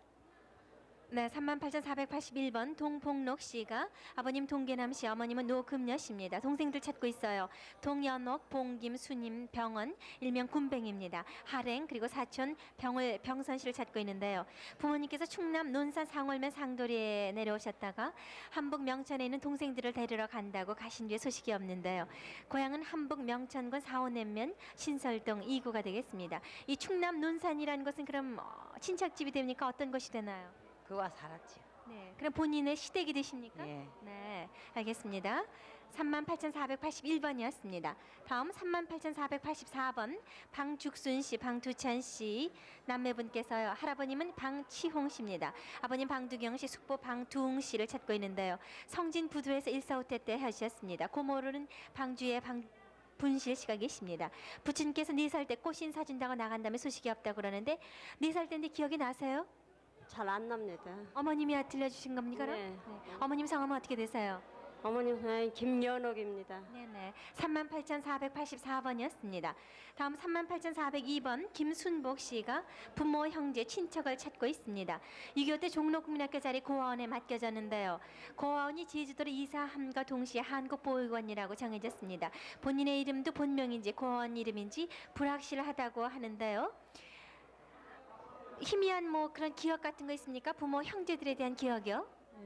[SPEAKER 13] 네, 38,481번 동봉록 씨가 아버님 동계남 씨, 어머님은 노금녀 씨입니다. 동생들 찾고 있어요. 동연옥, 봉김, 수님, 병원, 일명 군뱅입니다. 하랭 그리고 사촌 병선 씨를 찾고 있는데요. 부모님께서 충남 논산 상월면 상도리에 내려오셨다가 한북 명천에 있는 동생들을 데리러 간다고 가신 뒤에 소식이 없는데요. 고향은 한북 명천군 사원읍면 신설동 2구가 되겠습니다. 이 충남 논산이라는 것은 그럼 친척집이 됩니까? 어떤 것이 되나요?
[SPEAKER 15] 그와 살았죠.
[SPEAKER 13] 네, 그럼 본인의 시댁이 되십니까?
[SPEAKER 15] 예.
[SPEAKER 13] 네, 알겠습니다. 38,481번이었습니다. 다음 38,484번 방죽순 씨, 방두찬 씨 남매분께서요. 할아버님은 방치홍 씨입니다. 아버님 방두경 씨, 숙부 방두웅 씨를 찾고 있는데요. 성진 부두에서 일사후퇴 때 하셨습니다. 고모로는 방주의 분실 씨가 계십니다. 부친께서 4살 때 꽃신 사준다고 나간 다음에 소식이 없다고 그러는데 4살 때인데 기억이 나세요?
[SPEAKER 9] 잘 안 납니다.
[SPEAKER 13] 어머님이 들려주신 겁니까?
[SPEAKER 9] 네.
[SPEAKER 13] 네. 어머님 성함은 어떻게 되세요?
[SPEAKER 9] 어머님 성함이 김연옥입니다.
[SPEAKER 13] 네네. 38,484번이었습니다. 다음 38,402번 김순복 씨가 부모, 형제, 친척을 찾고 있습니다. 6.25 때 종로국민학교 자리 고아원에 맡겨졌는데요. 고아원이 제주도로 이사함과 동시에 한국보육원이라고 정해졌습니다. 본인의 이름도 본명인지 고아원 이름인지 불확실하다고 하는데요. 희미한 그런 기억 같은 거 있습니까? 부모, 형제들에 대한 기억이요?